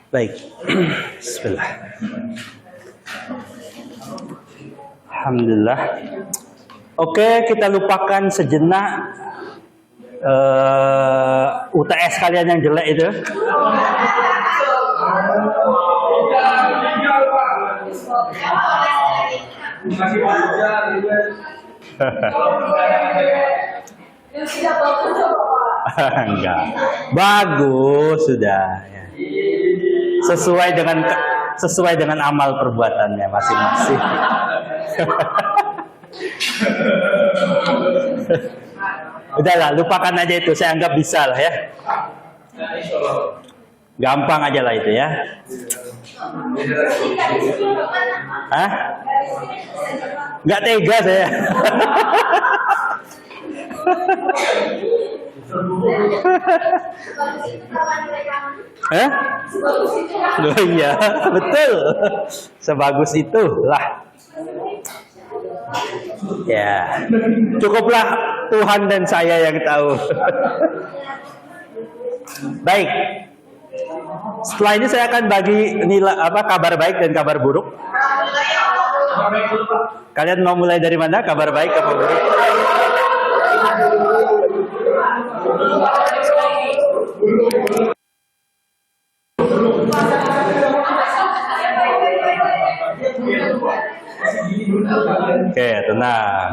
Baik. Bismillah. Alhamdulillah. Oke, kita lupakan sejenak UTS kalian yang jelek itu. Enggak. Bagus sudah ya. Sesuai dengan amal perbuatannya masing-masing. Udahlah, lupakan aja itu. Saya anggap bisa lah ya. Gampang aja lah itu ya. Hah? Nggak tega saya. Hah? Oh iya, betul. Sebagus itu lah. Ya, cukuplah Tuhan dan saya yang tahu. Baik. Setelah ini saya akan bagi nilai kabar baik dan kabar buruk. Kalian mau mulai dari mana? Kabar baik, kabar buruk? Oke, tenang.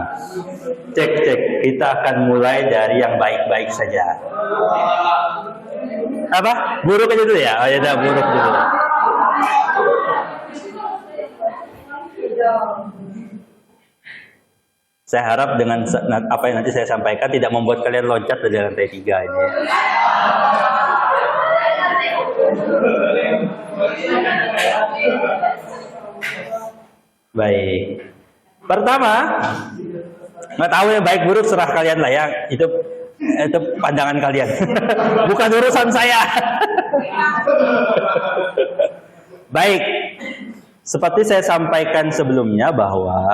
Cek. Kita akan mulai dari yang baik-baik saja. Apa? Buruk aja dulu ya? Oh ya, udah buruk dulu. Saya harap dengan apa yang nanti saya sampaikan tidak membuat kalian loncat dari lantai 3 ini. Baik. Pertama, nggak tahu ya baik buruk serah kalian lah ya. Itu pandangan kalian. Bukan urusan saya. Baik. Seperti saya sampaikan sebelumnya bahwa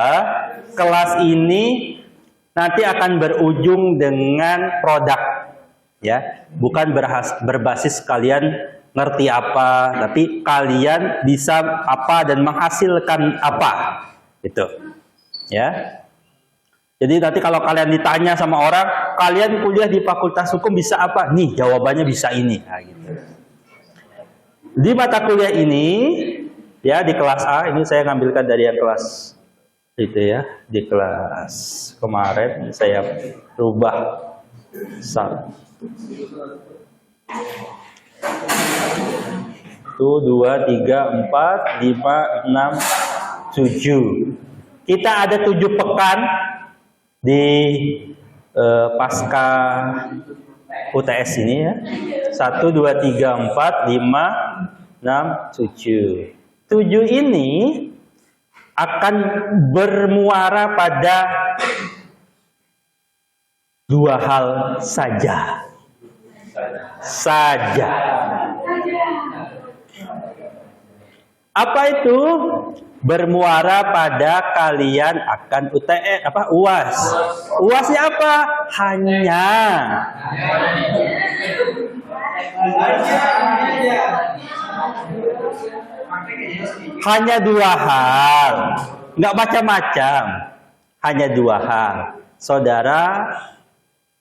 kelas ini nanti akan berujung dengan produk, ya, bukan berbasis kalian ngerti apa, tapi kalian bisa apa dan menghasilkan apa, gitu, ya. Jadi nanti kalau kalian ditanya sama orang, kalian kuliah di Fakultas Hukum bisa apa? Nih jawabannya bisa ini, nah, gitu. Di mata kuliah ini, ya di kelas A ini saya ngambilkan dari yang kelas itu ya, di kelas kemarin saya rubah 1, 2, 3, 4, 5, 6, 7. Kita ada 7 pekan di pasca UTS ini ya. 1, 2, 3, 4, 5, 6, 7. 7 ini akan bermuara pada 2 hal saja. Apa itu? Bermuara pada kalian akan UTS UAS. UASnya apa? Hanya 2 hal, nggak macam-macam. Hanya 2 hal. Saudara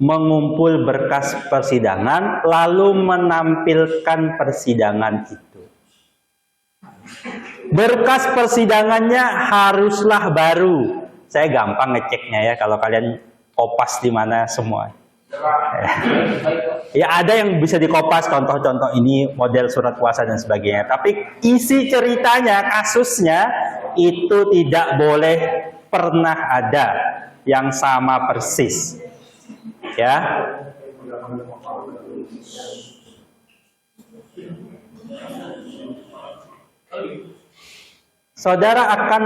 mengumpul berkas persidangan lalu menampilkan persidangan itu. Berkas persidangannya haruslah baru. Saya gampang ngeceknya ya kalau kalian kopas di mana semua. Ya ada yang bisa dikopas, contoh-contoh ini model surat kuasa dan sebagainya. Tapi isi ceritanya, kasusnya itu tidak boleh pernah ada yang sama persis. Ya. Saudara akan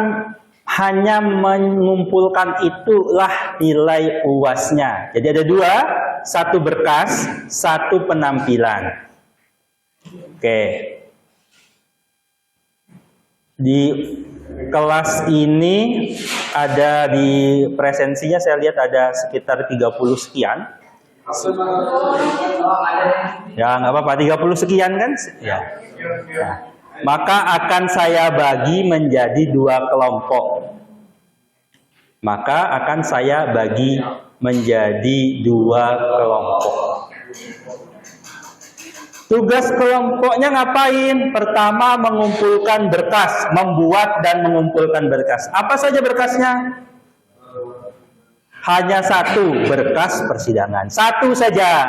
hanya mengumpulkan itulah nilai UASnya. Jadi ada 2, 1 berkas, 1 penampilan. Oke. Di kelas ini ada di presensinya saya lihat ada sekitar 30 sekian. Ya, nggak apa-apa, 30 sekian kan? Ya. Nah, maka akan saya bagi menjadi 2 kelompok. Maka akan saya bagi menjadi 2 kelompok. Tugas kelompoknya ngapain? Pertama, mengumpulkan berkas, membuat dan mengumpulkan berkas. Apa saja berkasnya? Hanya 1 berkas persidangan. 1 saja.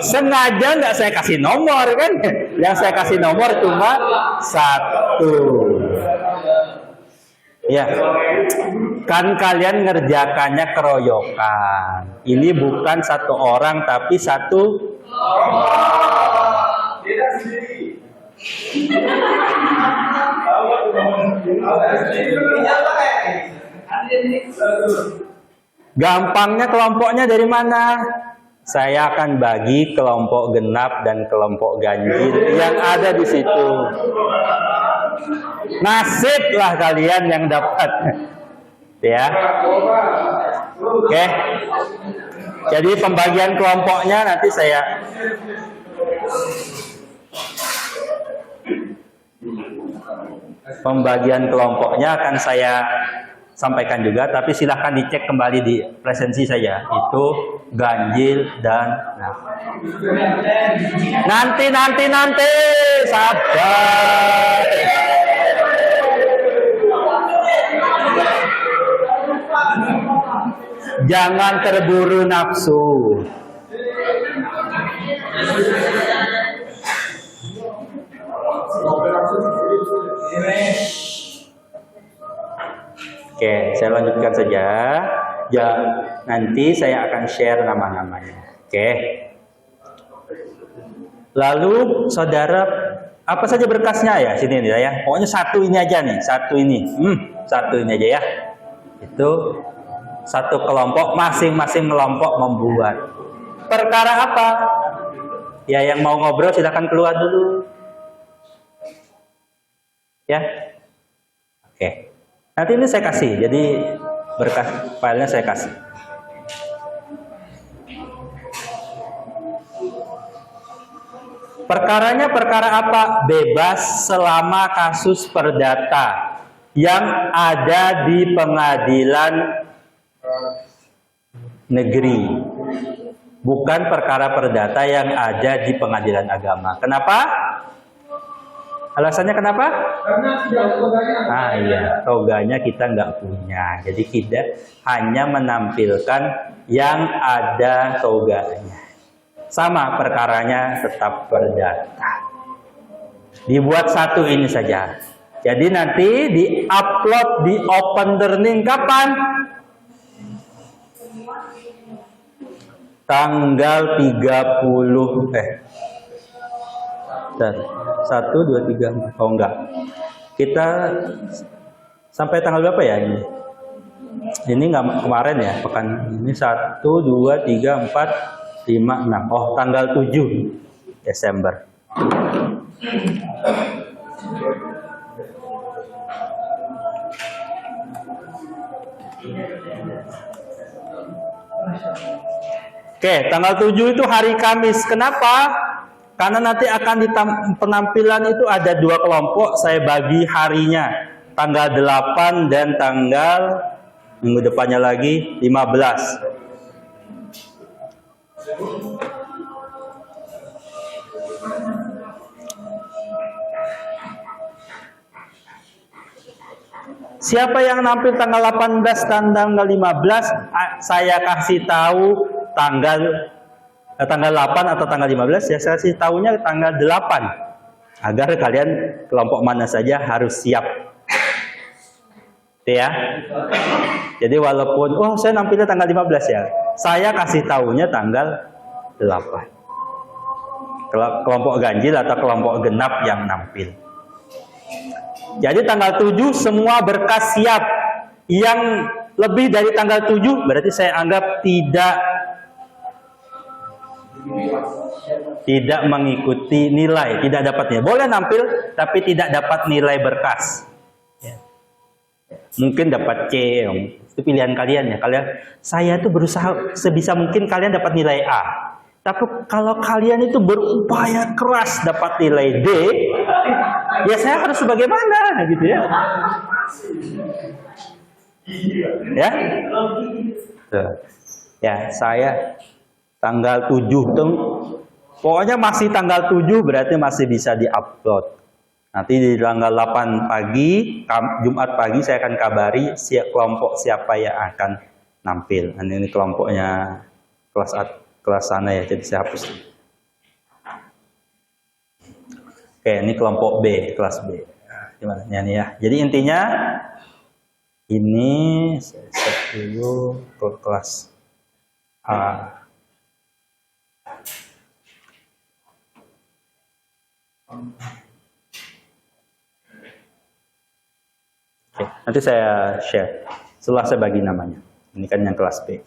Sengaja nggak saya kasih nomor kan? Yang saya kasih nomor cuma 1. Ya, kan kalian ngerjakannya keroyokan. Ini bukan 1 orang tapi 1. Gampangnya kelompoknya dari mana? Saya akan bagi kelompok genap dan kelompok ganjil yang ada di situ. Nasiblah kalian yang dapat. Ya. Oke. Jadi pembagian kelompoknya nanti saya akan saya sampaikan juga, tapi silahkan dicek kembali di presensi saya. Itu ganjil dan nanti sabar. Jangan terburu nafsu. Oke, saya lanjutkan saja. Ya, nanti saya akan share nama-namanya. Oke. Lalu saudara, apa saja berkasnya ya? Sini nih ya. Pokoknya 1 ini aja nih, 1 ini. 1 ini aja ya. Itu 1 kelompok, masing-masing kelompok membuat. Perkara apa? Ya, yang mau ngobrol silakan keluar dulu. Ya. Oke. Nanti ini saya kasih, jadi berkas filenya saya kasih. Perkaranya perkara apa? Bebas selama kasus perdata yang ada di pengadilan negeri. Bukan perkara perdata yang ada di pengadilan agama. Kenapa? Alasannya kenapa? Karena tidak toganya. Iya, toganya kita nggak punya. Jadi kita hanya menampilkan yang ada toganya. Sama perkaranya tetap perdata. Dibuat 1 ini saja. Jadi nanti di-upload di Open Learning kapan? Tanggal 30 1, 2, 3, 4. Oh enggak. Kita sampai tanggal berapa ya ini? Ini enggak kemarin ya, pekan ini 1, 2, 3, 4, 5, 6. Oh, tanggal 7 Desember. Oke, tanggal 7 itu hari Kamis. Kenapa? Karena nanti akan di penampilan itu ada 2 kelompok, saya bagi harinya. Tanggal 8 dan tanggal minggu depannya lagi 15. Siapa yang nampil tanggal 18 dan tanggal 15, saya kasih tahu tanggal 8 atau tanggal 15, ya saya kasih tahunya tanggal 8 agar kalian kelompok mana saja harus siap. Ya. Jadi walaupun saya nampilnya tanggal 15 ya, saya kasih tahunya tanggal 8. Kelompok ganjil atau kelompok genap yang nampil. Jadi tanggal 7 semua berkas siap. Yang lebih dari tanggal 7 berarti saya anggap tidak Tidak mengikuti nilai, tidak dapat nilai. Boleh nampil, tapi tidak dapat nilai berkas. Mungkin dapat C, itu pilihan kalian ya. Saya itu berusaha sebisa mungkin kalian dapat nilai A. Tapi kalau kalian itu berupaya keras dapat nilai D, ya saya harus bagaimana gitu ya. Ya. Tuh. Ya, saya tanggal 7 tuh, pokoknya masih tanggal 7 berarti masih bisa diupload. Nanti di tanggal 8 pagi, Jumat pagi saya akan kabari kelompok siapa yang akan nampil. Ini kelompoknya kelas sana ya, jadi saya hapus. Oke, ini kelompok B, kelas B. Gimana ini ya? Jadi intinya ini saya set dulu ke kelas A. Oke, nanti saya share. Setelah saya bagi namanya. Ini kan yang kelas B.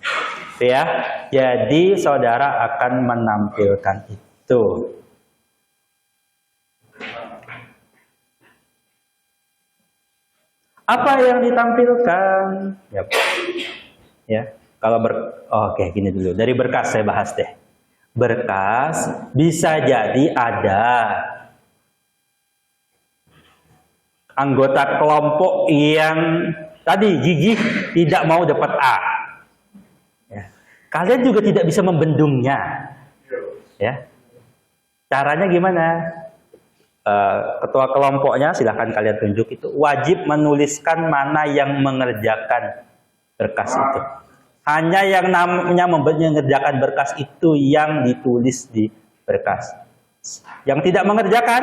Oke ya. Jadi saudara akan menampilkan itu. Apa yang ditampilkan? Ya. Kalau oke, gini dulu. Dari berkas saya bahas deh. Berkas bisa jadi ada anggota kelompok yang tadi gigih tidak mau dapat A. Ya. Kalian juga tidak bisa membendungnya. Ya. Caranya gimana? Ketua kelompoknya silahkan kalian tunjuk itu wajib menuliskan mana yang mengerjakan berkas itu. Hanya yang namanya mengerjakan berkas itu yang ditulis di berkas. Yang tidak mengerjakan,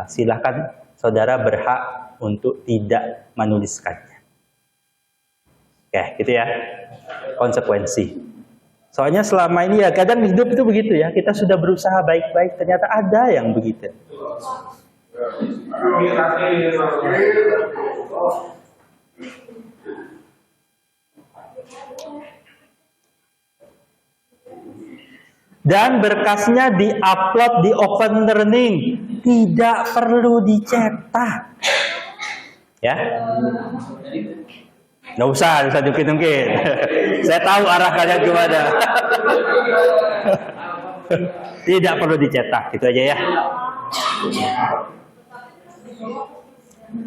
silahkan saudara berhak untuk tidak menuliskannya. Oke, gitu ya. Konsekuensi. Soalnya selama ini ya kadang hidup itu begitu ya. Kita sudah berusaha baik-baik, ternyata ada yang begitu. Dan berkasnya di-upload di Open Learning. Tidak perlu dicetak. Ya. Nggak usah dungkit-dungkit. Saya tahu arah kalian kemana. Tidak perlu dicetak, gitu aja ya.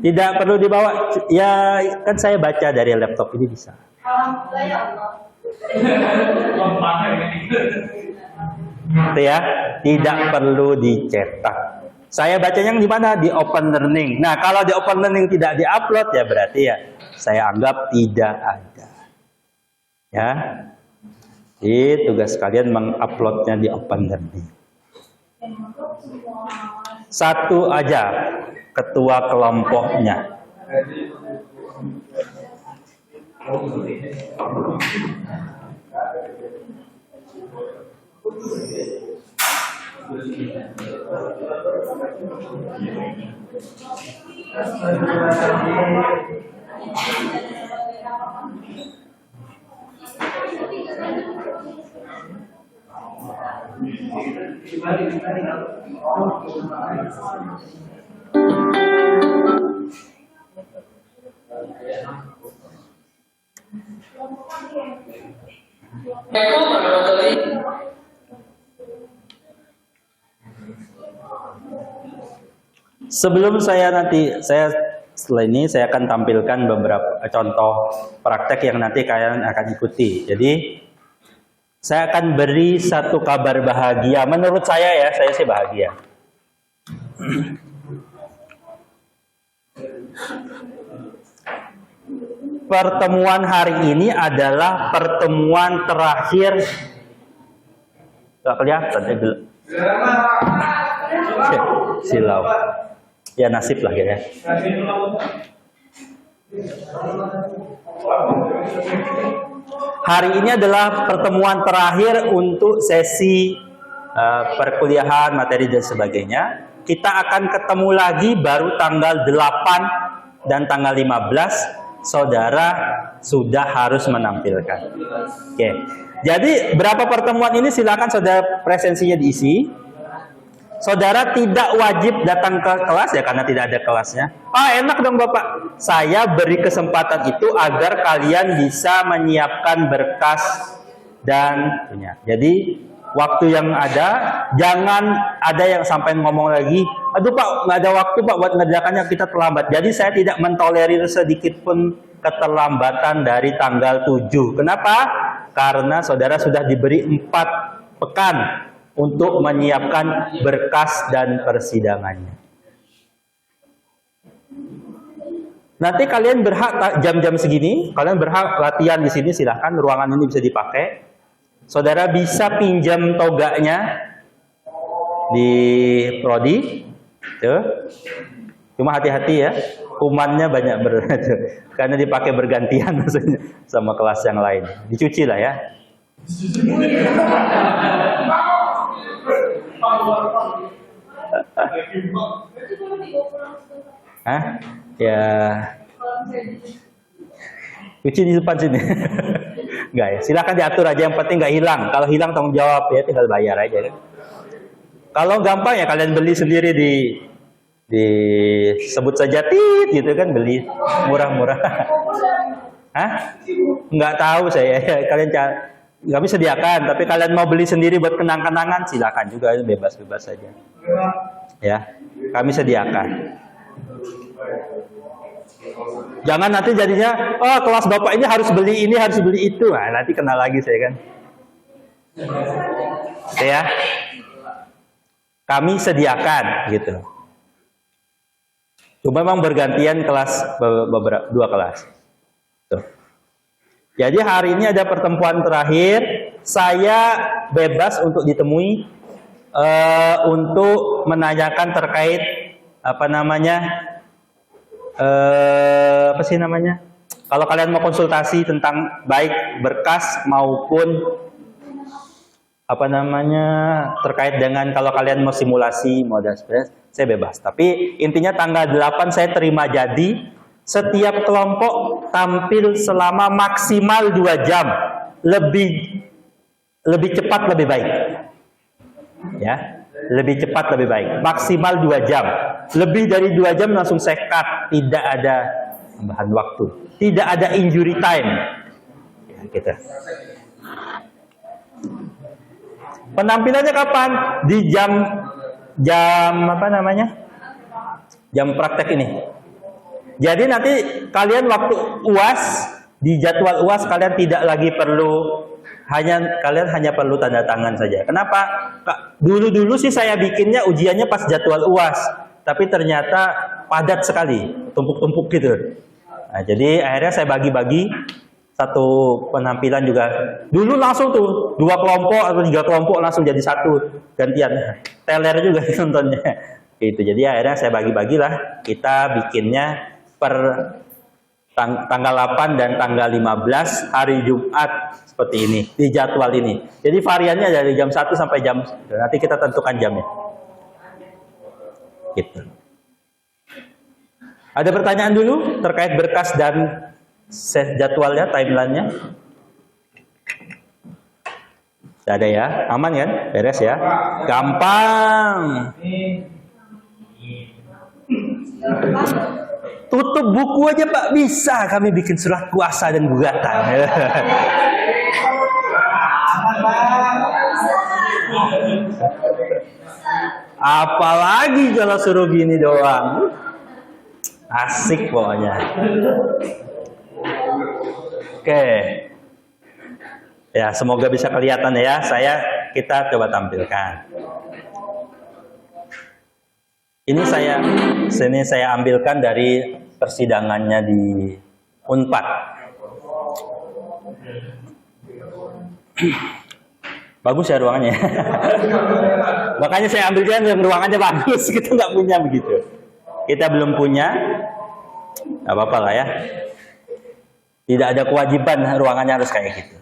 Tidak perlu dibawa. Ya, kan saya baca dari laptop ini bisa. Itu ya, tidak perlu dicetak. Saya bacanya di mana? Di Open Learning. Nah, kalau di Open Learning tidak diupload ya berarti ya saya anggap tidak ada. Ya. Jadi tugas kalian menguploadnya di Open Learning. Satu aja ketua kelompoknya. Sebelum setelah ini saya akan tampilkan beberapa contoh praktek yang nanti kalian akan ikuti. Jadi saya akan beri satu kabar bahagia. Menurut saya ya, saya sih bahagia. Pertemuan hari ini adalah pertemuan terakhir. Gak kelihatan ya dulu. Silau. Ya nasib lah ya. Hari ini adalah pertemuan terakhir untuk sesi perkuliahan, materi dan sebagainya. Kita akan ketemu lagi baru tanggal 8 dan tanggal 15 saudara sudah harus menampilkan. Oke. Jadi berapa pertemuan ini silakan saudara presensinya diisi. Saudara tidak wajib datang ke kelas ya karena tidak ada kelasnya. Enak dong Bapak. Saya beri kesempatan itu agar kalian bisa menyiapkan berkas dan punya. Jadi waktu yang ada, jangan ada yang sampai ngomong lagi, aduh Pak, nggak ada waktu Pak buat ngerjakannya, kita terlambat. Jadi saya tidak mentolerir sedikit pun keterlambatan dari tanggal 7. Kenapa? Karena saudara sudah diberi 4 pekan untuk menyiapkan berkas dan persidangannya. Nanti kalian berhak jam-jam segini, kalian berhak latihan di sini, silahkan ruangan ini bisa dipakai. Saudara bisa pinjam toganya di prodi, tuh. Cuma hati-hati ya, kumannya banyak karena dipakai bergantian maksudnya sama kelas yang lain. Dicuci lah ya. Hah? Ya. Cuci di depan sini. Enggak ya, silakan diatur aja, yang penting nggak hilang. Kalau hilang tanggung jawab ya, tinggal bayar aja kan. Kalau gampang ya kalian beli sendiri sebut saja tit gitu kan, beli murah-murah. Hah? Nggak tahu saya. Kalian kami sediakan, tapi kalian mau beli sendiri buat kenang-kenangan silakan juga, bebas-bebas saja. Ya, kami sediakan. Jangan nanti jadinya, kelas Bapak ini harus beli ini, harus beli itu. Nah, nanti kena lagi saya kan. Oke ya. Kami sediakan gitu. Cuma memang bergantian kelas, beberapa 2 kelas. Tuh. Jadi hari ini ada pertemuan terakhir. Saya bebas untuk ditemui untuk menanyakan terkait kalau kalian mau konsultasi tentang baik berkas maupun terkait dengan kalau kalian mau simulasi, mau dan sebagainya, saya bebas. Tapi intinya tanggal 8 saya terima jadi setiap kelompok tampil selama maksimal 2 jam. Lebih cepat lebih baik. Ya. Lebih cepat lebih baik. Maksimal 2 jam. Lebih dari 2 jam langsung saya cut. Tidak ada tambahan waktu. Tidak ada injury time. Ya, gitu. Penampilannya kapan? Di jam jam praktek ini. Jadi nanti kalian waktu UAS, di jadwal UAS kalian tidak lagi perlu, kalian hanya perlu tanda tangan saja. Kenapa? Dulu sih saya bikinnya ujiannya pas jadwal UAS, tapi ternyata padat sekali, tumpuk-tumpuk gitu. Nah, jadi akhirnya saya bagi-bagi satu penampilan juga. Dulu langsung tuh 2 kelompok atau 3 kelompok langsung jadi satu gantian. Teler juga nontonnya. Gitu. Jadi akhirnya saya bagi-bagilah. Kita bikinnya per tanggal 8 dan tanggal 15 hari Jumat seperti ini di jadwal ini. Jadi variannya dari jam 1 sampai jam, nanti kita tentukan jamnya. Gitu. Ada pertanyaan dulu terkait berkas dan jadwalnya, timelinenya? Tidak ada ya? Aman kan? Beres ya? Gampang. Tutup buku aja Pak, bisa kami bikin surat kuasa dan gugatan. Apalagi kalau suruh gini doang. Asik pokoknya. Oke. Ya, semoga bisa kelihatan ya. Kita coba tampilkan. Ini saya ambilkan dari persidangannya di Unpad. Bagus ya ruangannya. Makanya saya ambilkan yang ruangannya bagus. Kita nggak punya begitu. Kita belum punya. Nggak apa-apa lah ya. Tidak ada kewajiban ruangannya harus kayak gitu.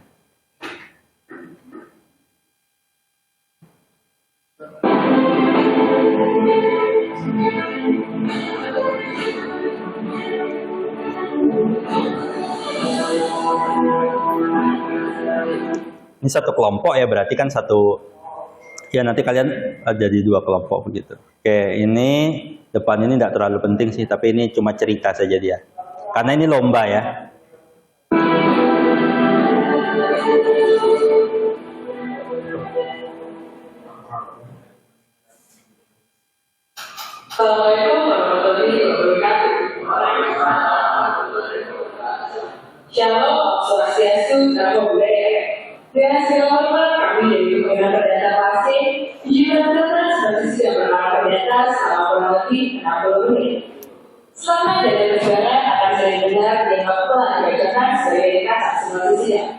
Ini satu kelompok ya, berarti kan satu, ya nanti kalian ada di dua kelompok begitu. Oke, ini depan ini tidak terlalu penting sih, tapi ini cuma cerita saja dia. Karena ini lomba ya. Assalamualaikum warahmatullahi wabarakatuh. Shalom, swastiastu, namo buddhaya. Dengan segala hormat kami dari Kementerian Perdata Pasir juga mendapat sebagai sidang perkara perdata selama kurang lebih 60 menit. Selamat dan berjalan akan saya dengar dan waktu dibacakan sebagai ringkas simulasi sidang.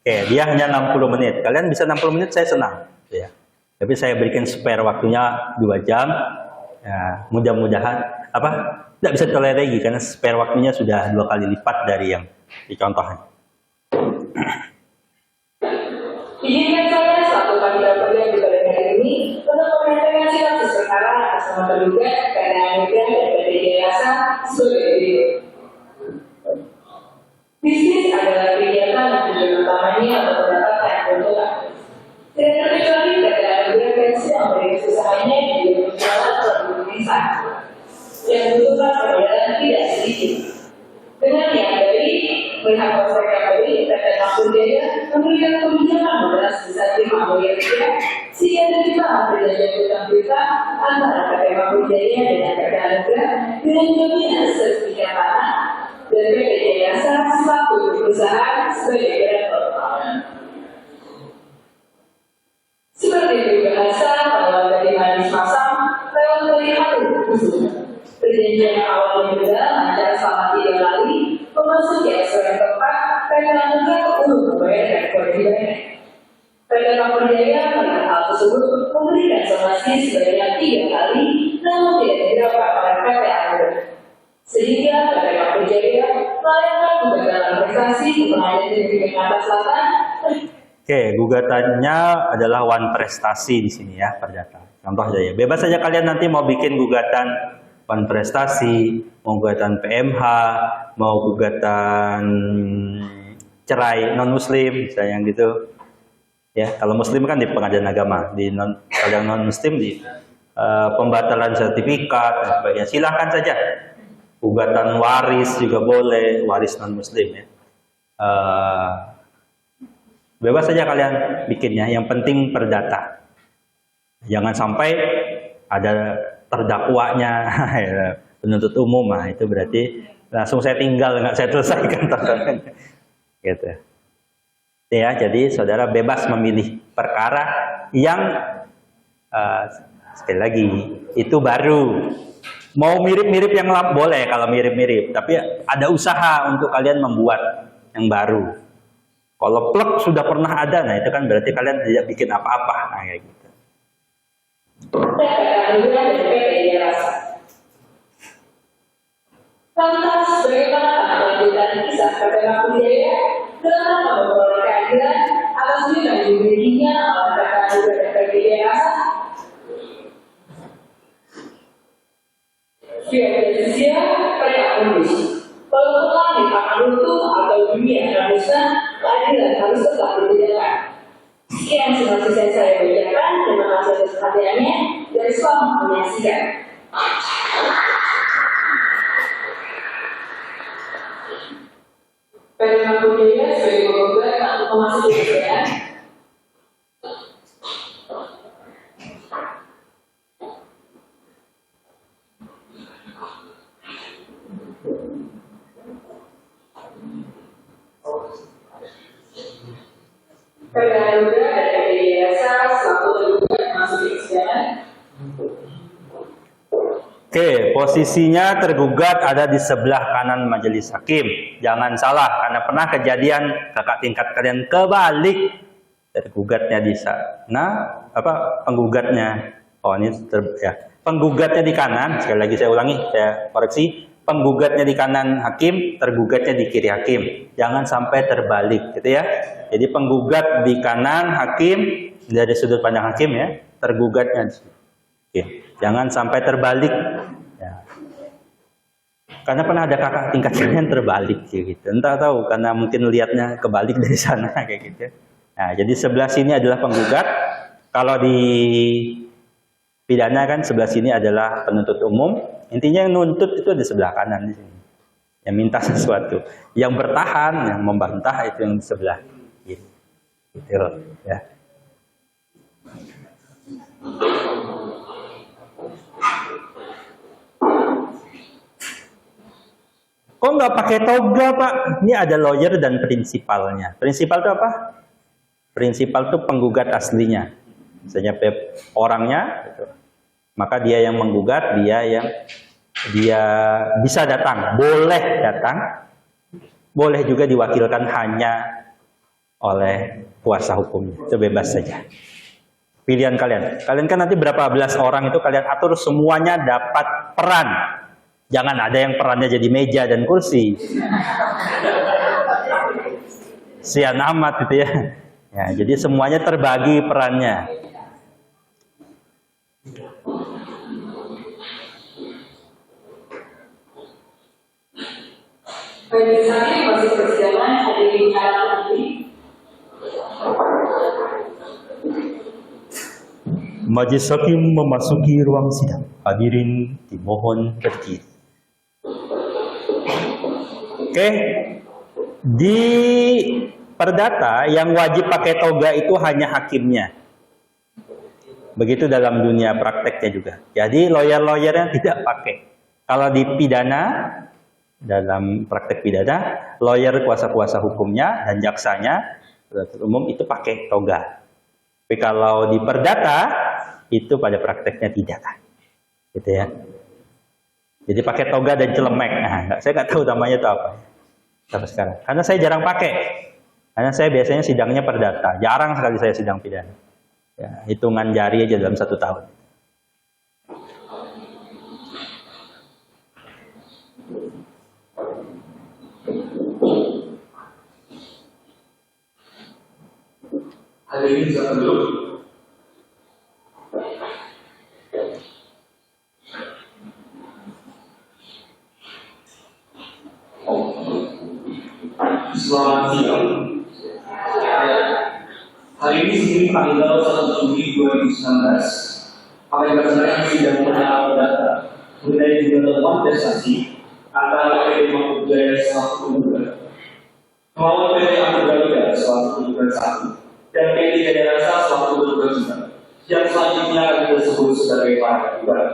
Oke, dia hanya 60 menit. Kalian bisa 60 menit, saya senang. Ya. Tapi saya berikan spare waktunya 2 jam. Ya, mudah-mudahan tidak bisa toleransi karena spare waktunya sudah 2 kali lipat dari yang dicontohkan. Izinkan saya selaku panitia pemilihan di pada hari ini untuk menyampaikan sinopsis perkara atas nama tergugat karena anugerah dan PT Jasa sebagai berikut. Bisnis adalah kegiatan dan tujuan utamanya untuk mendapatkan keuntungan. Tidak terkecuali pada anugerah pensi yang memberi usahanya di penjualan produk desa yang membutuhkan permodalan tidak sedikit. Dengan yang dari melihat prospek yang baik, PT Mampu Jaya memberikan kebijakan modal sebesar 5 miliar rupiah sehingga tercipta perjanjian utang piutang antara PT Mampu Jaya dengan PT Anugerah dengan jaminan sertifikat tanah dan PT Jayasa selaku perusahaan sebagai garantor. Seperti berbahasa kalau dari manis masam lewat melihat perjanjian yang awalnya berjalan lancar selama 3 kali memasuki ekspor yang tepat PT Anugerah untuk membayar ekspor dibayar. PT Mampu Jaya melihat hal tersebut memberikan somasi sebanyak 3 kali namun tidak diberapa oleh PT Anugerah. Sehingga PT Mampu Jaya melayangkan gugatan prestasi ke Pengadilan Negeri Jakarta Selatan. Oke, gugatannya adalah One Prestasi di sini ya, perdata. Contoh saja, bebas saja kalian nanti mau bikin gugatan One Prestasi, mau gugatan PMH, mau gugatan cerai non Muslim, misalnya gitu. Ya, kalau Muslim kan di Pengadilan Agama, kalau non Muslim di pembatalan sertifikat dan sebagainya. Silahkan saja. Gugatan waris juga boleh, waris non Muslim ya. Bebas saja kalian bikinnya, yang penting perdata. Jangan sampai ada terdakwanya penuntut umum, itu berarti langsung saya tinggal, nggak saya selesaikan tontonannya. Gitu. Ya, jadi saudara bebas memilih perkara yang sekali lagi itu baru. Mau mirip-mirip yang boleh kalau mirip-mirip, tapi ada usaha untuk kalian membuat yang baru. Kalau plek sudah pernah ada, nah itu kan berarti kalian tidak bikin apa-apa, nah kayak gitu. Lantas bagaimana kelanjutan kisah PT Mampu Jaya dalam memperoleh keadilan atas bidang yang dimilikinya oleh PT Anugerah dan PT Jayasa? Via Indonesia, PT Anugerah. Walaupun langit akan runtuh atau dunia akan musnah, keadilan harus tetap ditegakkan. Sekian sinopsis yang saya bacakan. Terima kasih atas perhatiannya dan selamat menyaksikan. PT Mampu Jaya sebagai penggugat untuk memasuki persidangan. PT Anugerah dan PT Jayasa selaku tergugat memasuki persidangan. Oke, posisinya tergugat ada di sebelah kanan majelis hakim. Jangan salah, karena pernah kejadian kakak tingkat kalian kebalik. Tergugatnya di sana, penggugatnya. Oh, ini penggugatnya di kanan. Sekali lagi saya ulangi, saya koreksi. Penggugatnya di kanan hakim, tergugatnya di kiri hakim. Jangan sampai terbalik, gitu ya. Jadi penggugat di kanan hakim dari sudut pandang hakim ya, tergugatnya di sini. Oke. Jangan sampai terbalik. Ya. Karena pernah ada kakak tingkat saya yang terbalik gitu. Entah tahu karena mungkin lihatnya kebalik dari sana kayak gitu. Nah, jadi sebelah sini adalah penggugat. Kalau di pidana kan sebelah sini adalah penuntut umum. Intinya yang nuntut itu di sebelah kanan di sini. Yang minta sesuatu. Yang bertahan, yang membantah itu yang di sebelah kiri. Gitu ya. Kok nggak pakai toga, Pak? Ini ada lawyer dan prinsipalnya. Prinsipal itu apa? Prinsipal itu penggugat aslinya. Misalnya orangnya, gitu. Maka dia yang menggugat, dia bisa datang, boleh datang, boleh juga diwakilkan hanya oleh kuasa hukumnya. Itu bebas saja. Pilihan kalian. Kalian kan nanti berapa belas orang itu kalian atur semuanya dapat peran. Jangan ada yang perannya jadi meja dan kursi. Sian amat gitu ya. Ya, jadi semuanya terbagi perannya. Majelis hakim masih persidangan hadirin alat bukti. Majelis hakim memasuki ruang sidang. Hadirin dimohon berdiri. Oke, di perdata yang wajib pakai toga itu hanya hakimnya. Begitu dalam dunia prakteknya juga. Jadi lawyer-lawyernya tidak pakai. Kalau di pidana, dalam praktek pidana, lawyer kuasa-kuasa hukumnya dan jaksanya, penuntut umum itu pakai toga. Tapi kalau di perdata, itu pada prakteknya tidak. Gitu ya. Jadi pakai toga dan celemek. Nah, saya nggak tahu namanya itu apa. Sampai sekarang. Karena saya jarang pakai. Karena saya biasanya sidangnya perdata. Jarang sekali saya sidang pidana. Ya, hitungan jari aja dalam 1 tahun. Hadirin silakan duduk. Selamat siang. Hari ini sini tanggal 1 Juli 2019. Pada berdasarkan sidang perdana perdata mengenai gugatan kontestasi antara PT Mangkuk Jaya selaku penggugat, melawan PT Angkut Garuda selaku penggugat 1 dan PT Jaya Rasa selaku penggugat 2 yang selanjutnya akan disebut sebagai para penggugat.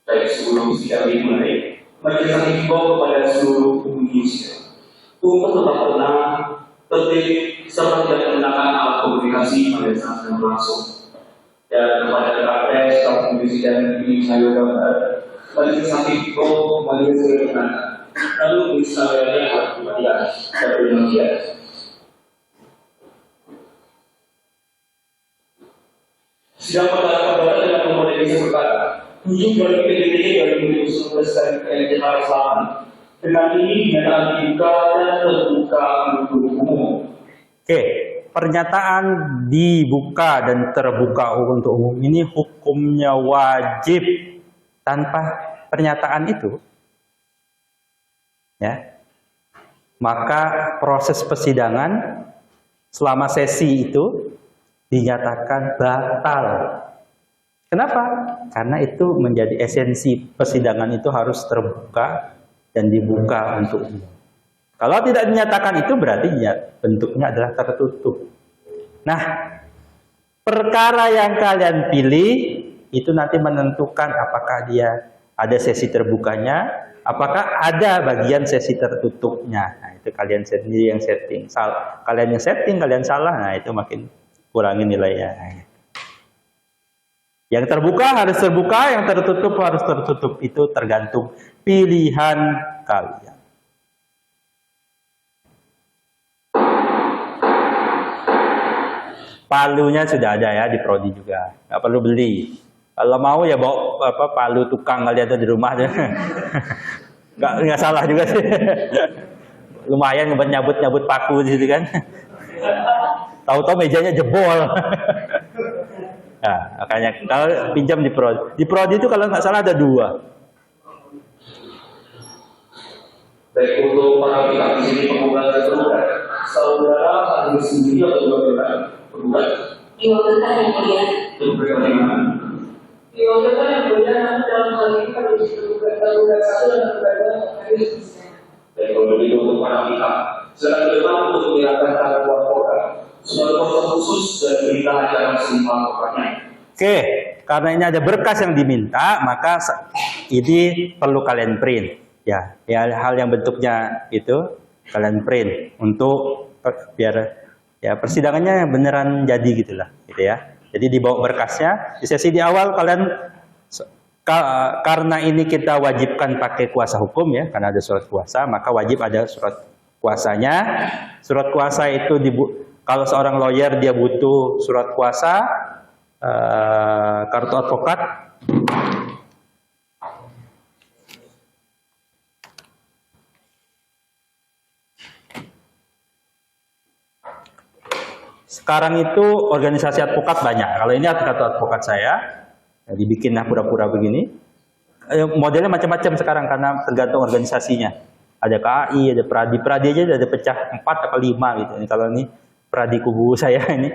Baik sebelum sidang dimulai, majelis hakim himbau kepada seluruh pengunjung sidang untuk tetap tenang, tertib, serta tidak menggunakan alat komunikasi pada saat yang berlangsung. Dan kepada kapten staf komisi dan ini saya gambar, majelis hakim himbau majelis berkenan. Lalu misalnya harus kemudian dari Indonesia. Sidang perdana dengan nomor edisi perkara 7 dari PDT 2019 dan Jakarta Selatan. Dengan ini dinyatakan dibuka dan terbuka untuk umum. Oke, pernyataan dibuka dan terbuka untuk umum ini hukumnya wajib. Tanpa pernyataan itu, ya, maka proses persidangan selama sesi itu dinyatakan batal. Kenapa? Karena itu menjadi esensi persidangan itu harus terbuka dan dibuka untuk umum. Kalau tidak dinyatakan itu berarti ya, bentuknya adalah tertutup. Nah, perkara yang kalian pilih itu nanti menentukan apakah dia ada sesi terbukanya, apakah ada bagian sesi tertutupnya. Nah, itu kalian sendiri yang setting. Kalian yang setting, kalian salah, nah itu makin kurangin nilainya. Yang terbuka harus terbuka, yang tertutup harus tertutup. Itu tergantung pilihan kalian. Palunya sudah ada ya di prodi juga, nggak perlu beli. Kalau mau ya bawa palu tukang kalian tuh di rumah aja. nggak salah juga sih. Lumayan nyabut paku di situ kan. Tahu-tahu mejanya jebol. Nah, makanya kalau pinjam di prodi itu kalau nggak salah ada 2. Baik untuk para pihak di sini penggugat dan tergugat, saudara hadir sendiri atau bagaimana? Penggugat Diwakilkan yang mulia. itu bagaimana? Diwakilkan yang mulia, namun dalam hal ini kan tergugat satu dan tergugat dua yang hadir di sini. Baik, kalau begitu untuk para pihak, sedang depan untuk mendengarkan tanggapan advokat. Sudah proses khusus dan berita acara seniman advokatnya. Oke, karena ini ada berkas yang diminta, maka ini perlu kalian print. Ya, hal yang bentuknya itu kalian print untuk biar ya persidangannya beneran jadi gitulah, gitu ya. Jadi dibawa berkasnya di sesi di awal kalian karena ini kita wajibkan pakai kuasa hukum ya, karena ada surat kuasa, maka wajib ada surat kuasanya. Surat kuasa itu kalau seorang lawyer dia butuh surat kuasa, kartu advokat. Sekarang itu organisasi advokat banyak. Kalau ini kartu advokat saya, dibikin pura-pura begini. Modelnya macam-macam sekarang karena tergantung organisasinya. Ada KAI, ada Pradi. Pradi aja ada pecah 4 atau 5 gitu. Kalau ini Pradi kubu saya ini,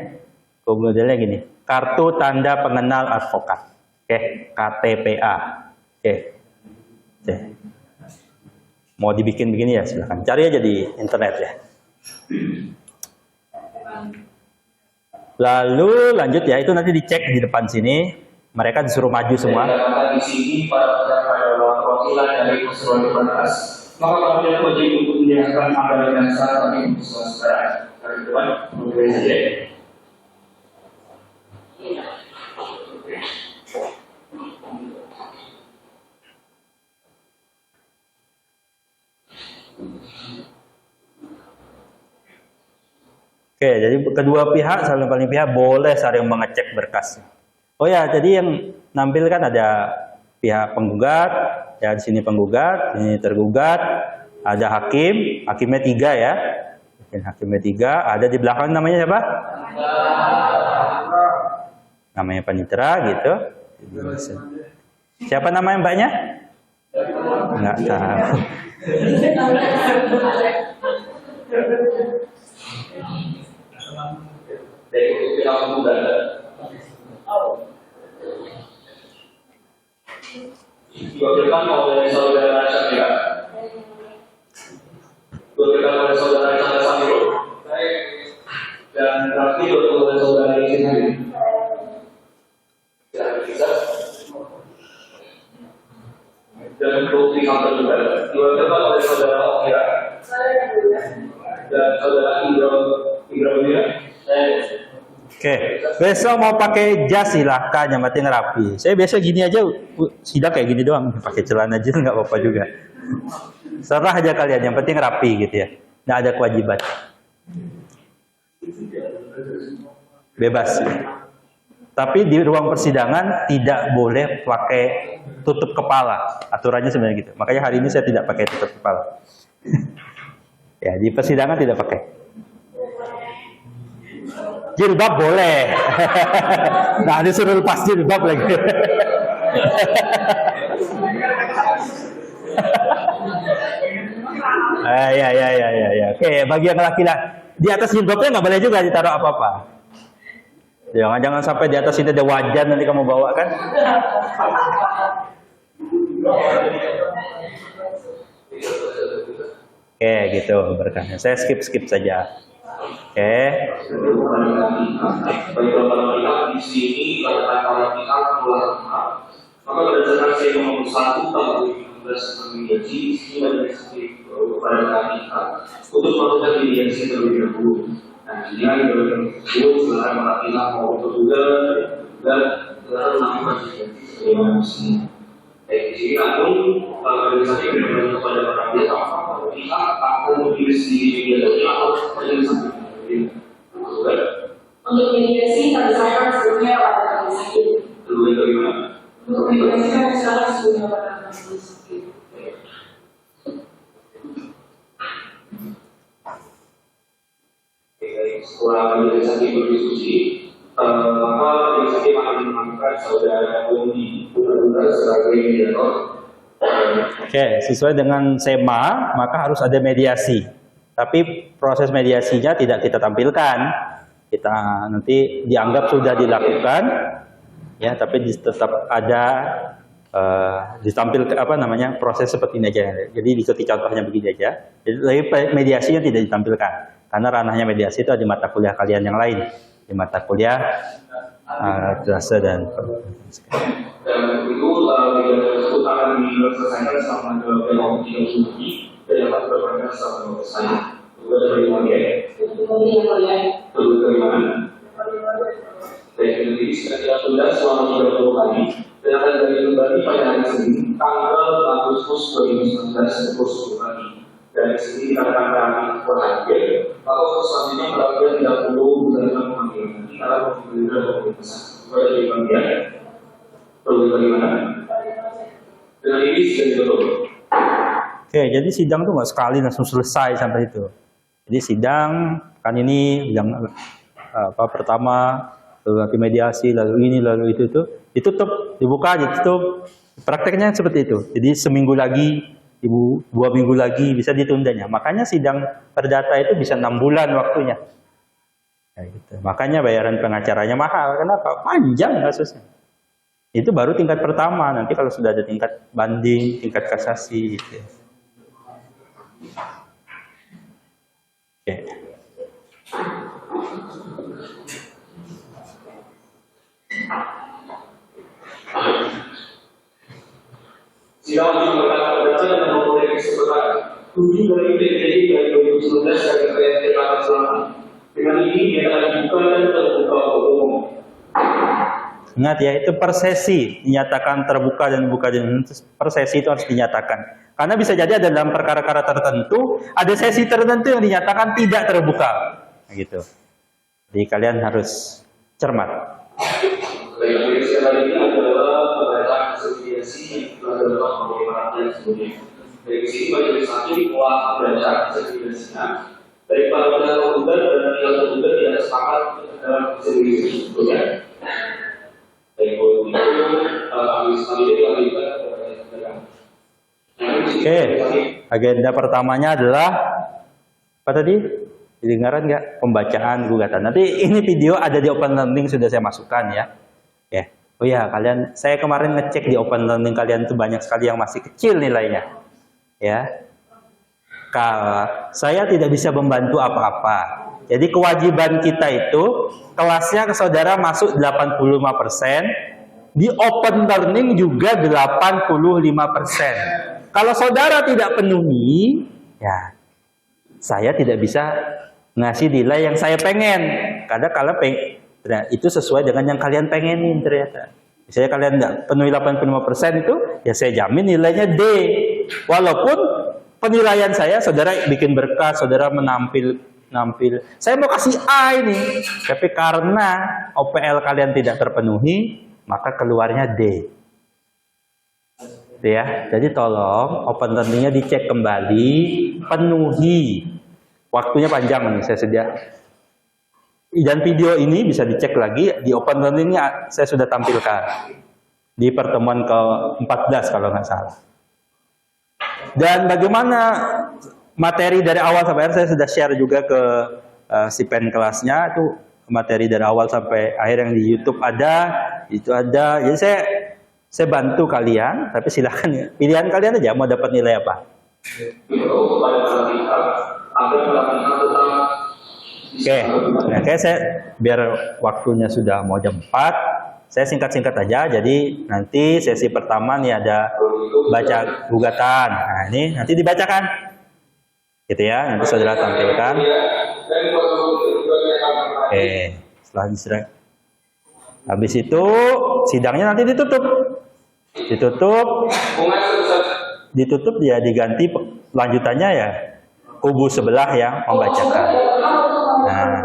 kubu modelnya gini. Kartu tanda pengenal advokat. Oke, KTPA. Oke. Mau dibikin begini ya silakan. Cari aja di internet ya. Lalu lanjut ya, itu nanti dicek di depan sini. Mereka disuruh maju semua. Dan di sini para adalah perwakilan dari perseroan berkas. Maka kalian wajib untuk menyiapkan anggaran dan syarat bagi perseroan sekarang. Dari depan, mulai saja. Oke, jadi kedua pihak, saling paling pihak boleh saling mengecek berkas. Oh ya, jadi yang nampil kan ada pihak penggugat, ya di sini penggugat, ini tergugat, ada hakim, hakimnya 3 ya, hakimnya 3, ada di belakang namanya siapa? Namanya panitera gitu. Siapa namanya mbaknya? Enggak tahu. Dari untuk pihak penggugat. Diwakilkan oleh saudara Syakira. Diwakilkan oleh saudara Chandra Samiro. Dan terakhir oleh saudara Izin. Dan untuk pihak tergugat diwakilkan oleh saudara Okira. Dan saudara Indra Wira. Oke, besok mau pakai jas silahkan, yang penting rapi. Saya biasa gini aja, sidang kayak gini doang, pakai celana aja nggak apa-apa juga. Serah aja kalian, yang penting rapi gitu ya. Nggak ada kewajiban. Bebas. Tapi di ruang persidangan tidak boleh pakai tutup kepala. Aturannya sebenarnya gitu. Makanya hari ini saya tidak pakai tutup kepala. Ya, di persidangan tidak pakai. Jilbab boleh. Nah, disuruh lepas jilbab lagi. Ya. Oke, bagi yang laki-laki di atas jilbabnya nggak boleh juga ditaruh apa-apa. Jangan sampai di atas ini ada wajan nanti kamu bawa kan. Oke, gitu berkahnya. Saya skip saja. Oke. Bagi para pihak di sini pada para pihak maka berdasarkan saya nomor 1 tahun 2016 menjadi sini pada sisi pada pihak untuk melakukan mediasi terlebih dahulu. Nah, jadi tersebut silakan para pihak mau terduga dan silakan melakukan mediasi sebagaimana mestinya. Baik di sini namun organisasi berikan kepada para pihak akan memilih sendiri mediasi atau organisasi. Untuk mediasi kami sampaikan sebelumnya pada majelis hakim. Kedua itu gimana? Untuk mediasi kami sampaikan sebelumnya pada majelis hakim. Setelah majelis hakim berdiskusi, maka majelis hakim akan mengamankan saudara Bondi Putra sebagai mediator Oke, sesuai dengan SEMA, maka harus ada mediasi. Tapi proses mediasinya tidak kita tampilkan. Kita nanti dianggap sudah dilakukan, ya, tapi tetap ada ditampilkan proses seperti ini aja. Jadi diikuti contohnya begini aja. Jadi mediasinya tidak ditampilkan, karena ranahnya mediasi itu di mata kuliah kalian yang lain, di mata kuliah jasa dan itu video tersebut akan diselesaikan selama 2 hari dan yang akan berproses selama 12 hari. Itu dari mana ya? Itu dari mana? Baik, jadi sekitar sudah selama 30 hari dan akan kembali pada hari Senin tanggal Agustus 2019 pukul 10 pagi. Dari sini kita akan kami berakhir atau selanjutnya berakhir 30 bulan pemanggilan nanti karena pemanggilan dan pemeriksaan. Kepada dari pemanggilan perlu bagaimana? Dengan ini sudah ditutup. Oke, jadi sidang tuh nggak sekali langsung selesai sampai itu. Jadi sidang kan ini yang pertama, lalu nanti mediasi, lalu ini, lalu itu ditutup, dibuka, ditutup. Prakteknya seperti itu. Jadi seminggu lagi, 2 minggu lagi bisa ditundanya. Makanya sidang perdata itu bisa 6 bulan waktunya. Kayak gitu. Makanya bayaran pengacaranya mahal. Kenapa? Panjang kasusnya. Itu baru tingkat pertama. Nanti kalau sudah ada tingkat banding, tingkat kasasi. Gitu. Oke. Sidang yang berkata perdata dan memperoleh kesempatan 7 dari PPD dari 2019 dari PPD Jakarta Selatan. Dengan ini dia akan dibuka dan terbuka umum. Ingat ya, itu per sesi dinyatakan terbuka dan buka, dan per sesi itu harus dinyatakan. Karena bisa jadi ada dalam perkara-perkara tertentu, ada sesi tertentu yang dinyatakan tidak terbuka. Nah, gitu. Jadi kalian harus cermat. Baik, sekali ini adalah pembacaan asosiasi yang telah dilakukan oleh perhatian sebelumnya. Dari sini majelis hakim telah membaca asosiasinya. Baik para penggugat dan pihak tergugat tidak sepakat dalam asosiasi sebelumnya. Baik, untuk itu kami selanjutnya dilanjutkan kepada saudara. Oke, agenda pertamanya adalah apa tadi? Kedengaran nggak? Pembacaan gugatan. Nanti ini video ada di Open Learning, sudah saya masukkan ya. Ya, oh ya, kalian, saya kemarin ngecek di Open Learning kalian itu banyak sekali yang masih kecil nilainya. Ya, saya tidak bisa membantu apa-apa. Jadi kewajiban kita itu kelasnya ke saudara masuk 85%, di Open Learning juga 85%. Kalau saudara tidak penuhi, ya saya tidak bisa ngasih nilai yang saya pengen. Karena kalau itu sesuai dengan yang kalian pengenin ternyata. Misalnya kalian tidak penuhi 85% itu, ya saya jamin nilainya D. Walaupun penilaian saya, saudara bikin berkas, saudara menampil. Saya mau kasih A ini, tapi karena OPL kalian tidak terpenuhi, maka keluarnya D. Ya, jadi tolong Open Learning-nya dicek kembali, penuhi. Waktunya panjang nih, saya sedia. Dan video ini bisa dicek lagi di Open Learning-nya, saya sudah tampilkan di pertemuan ke-14 kalau nggak salah. Dan bagaimana materi dari awal sampai akhir saya sudah share juga ke Sipen kelasnya, itu materi dari awal sampai akhir yang di YouTube ada, itu ada. Jadi saya bantu kalian, tapi silakan ya, pilihan kalian aja mau dapat nilai apa. Oke, saya biar waktunya sudah mau jam 4, saya singkat-singkat aja. Jadi nanti sesi pertama nih ada baca gugatan. Nah, ini nanti dibacakan. Gitu ya, nanti saudara tampilkan. Setelah diserah. Habis itu sidangnya nanti ditutup ya, diganti lanjutannya ya kubu sebelah yang membacakan. Nah,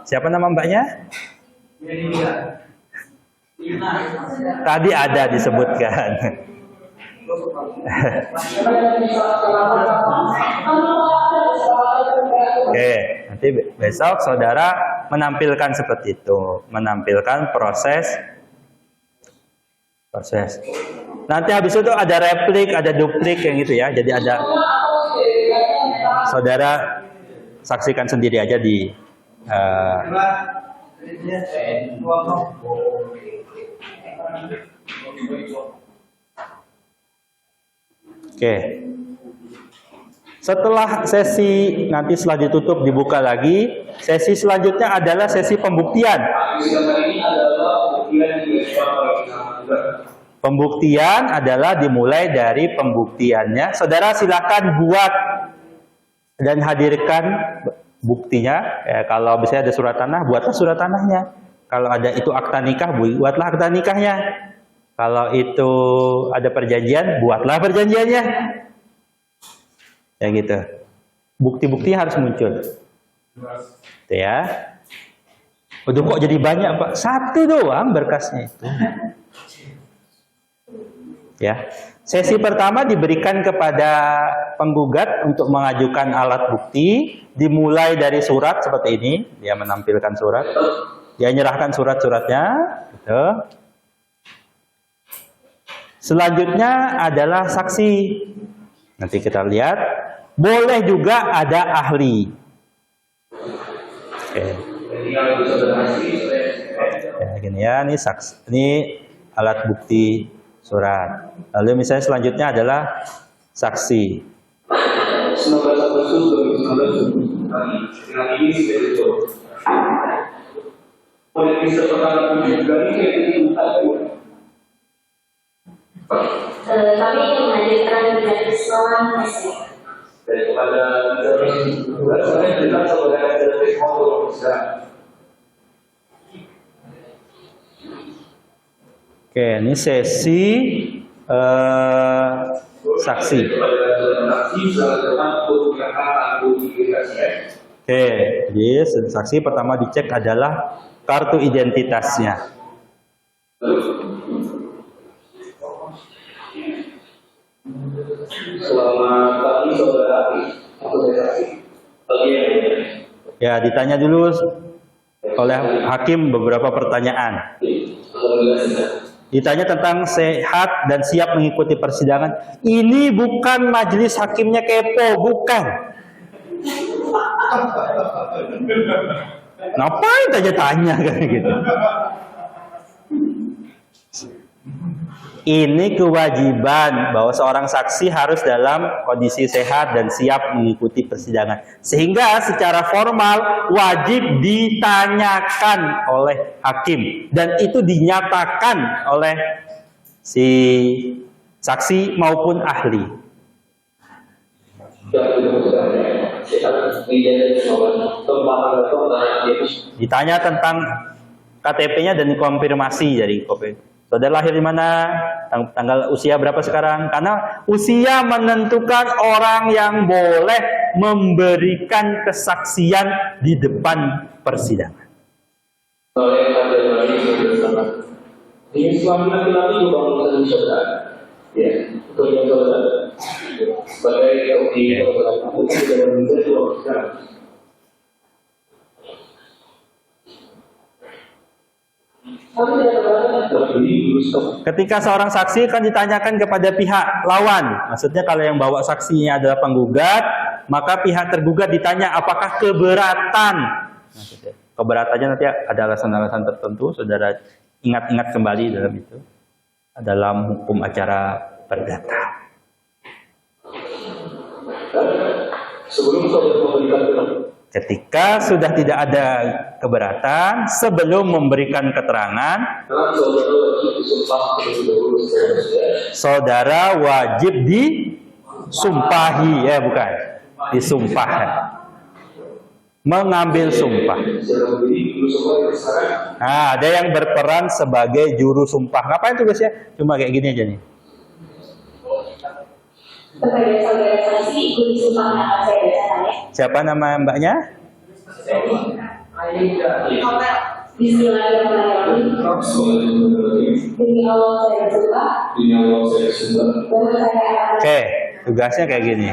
siapa nama mbaknya? Tadi ada disebutkan. Oke, nanti besok saudara menampilkan seperti itu, menampilkan proses Nanti habis itu ada replik, ada duplik yang gitu ya. Jadi ada, saudara saksikan sendiri aja di Oke. Setelah sesi nanti setelah ditutup dibuka lagi, sesi selanjutnya adalah sesi pembuktian. Pembuktian adalah dimulai dari pembuktiannya. Saudara silakan buat dan hadirkan buktinya. Ya, kalau misalnya ada surat tanah, buatlah surat tanahnya. Kalau ada itu akta nikah, buatlah akta nikahnya. Kalau itu ada perjanjian, buatlah perjanjiannya. Ya gitu. Bukti-bukti harus muncul. Gitu ya. Udah kok jadi banyak, Pak? Satu doang berkasnya itu. Ya. Sesi pertama diberikan kepada penggugat untuk mengajukan alat bukti, dimulai dari surat seperti ini, dia menampilkan surat, dia menyerahkan surat-suratnya, gitu. Selanjutnya adalah saksi. Nanti kita lihat, boleh juga ada ahli. Oke. Ya, gini ya, ini saksi, ini alat bukti surat. Lalu misalnya selanjutnya adalah saksi. 19 Agustus 2019 dengan ini sudah ditutup. Polisi pertama juga ini Kami menghadirkan dari seorang istri. daripada juga saya jelas saudara dari motor bisa. Oke, ini sesi saksi. Oke, jadi saksi pertama dicek adalah kartu identitasnya. Selamat pagi saudara aku saksi. Ya, ditanya dulu oleh hakim beberapa pertanyaan. Ditanya tentang sehat dan siap mengikuti persidangan. Ini bukan majelis hakimnya kepo, bukan. Ngapain tanya-tanya kayak gitu? Ini kewajiban bahwa seorang saksi harus dalam kondisi sehat dan siap mengikuti persidangan. Sehingga secara formal wajib ditanyakan oleh hakim. Dan itu dinyatakan oleh si saksi maupun ahli. Ditanya tentang KTP-nya dan konfirmasi dari KTP. Saudara lahir di mana? Tanggal usia berapa sekarang? Karena usia menentukan orang yang boleh memberikan kesaksian di depan persidangan. Ini suami laki-laki juga mengurusan saudara. Ya, untuk yang saudara. Sebagai di aku tidak menjadi saudara. Ketika seorang saksi akan ditanyakan kepada pihak lawan, maksudnya kalau yang bawa saksinya adalah penggugat, maka pihak tergugat ditanya apakah keberatan. Keberatannya nanti ada alasan-alasan tertentu, saudara ingat-ingat kembali dalam itu, dalam hukum acara perdata. Sebelum saudara memberikan Ketika sudah tidak ada keberatan, sebelum memberikan keterangan, saudara wajib disumpahi, bukan disumpah, mengambil sumpah. Nah, ada yang berperan sebagai juru sumpah. Ngapain tugasnya? Cuma kayak gini aja nih. Kepada saudara saksi, ikut sumpah yang akan saya bacakan ya. Siapa nama mbaknya? Bismillahirrahmanirrahim. Demi Allah saya bersumpah. Bahwa saya akan. Oke, tugasnya kayak gini.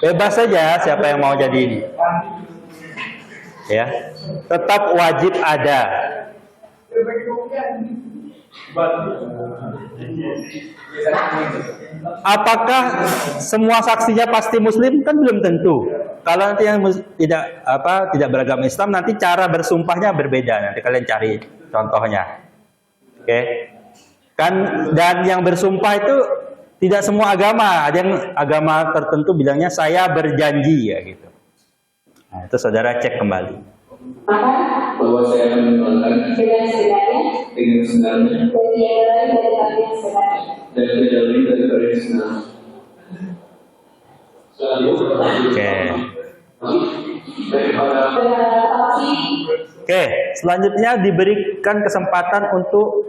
Bebas saja siapa yang mau jadi ini. Ya, tetap wajib ada. Apakah semua saksinya pasti muslim? Kan belum tentu. Kalau nanti yang tidak beragama Islam, nanti cara bersumpahnya berbeda. Nanti kalian cari contohnya. Oke. Kan dan yang bersumpah itu tidak semua agama. Ada yang agama tertentu bilangnya saya berjanji ya gitu. Nah, itu saudara cek kembali. Maka bahwa saya akan menjalankan dengan sebenarnya dengan sebenarnya dan tiada lain daripada yang sebenarnya. dan tidak lain daripada yang sebenarnya. Oke. Daripada Tapi Oke, selanjutnya diberikan kesempatan untuk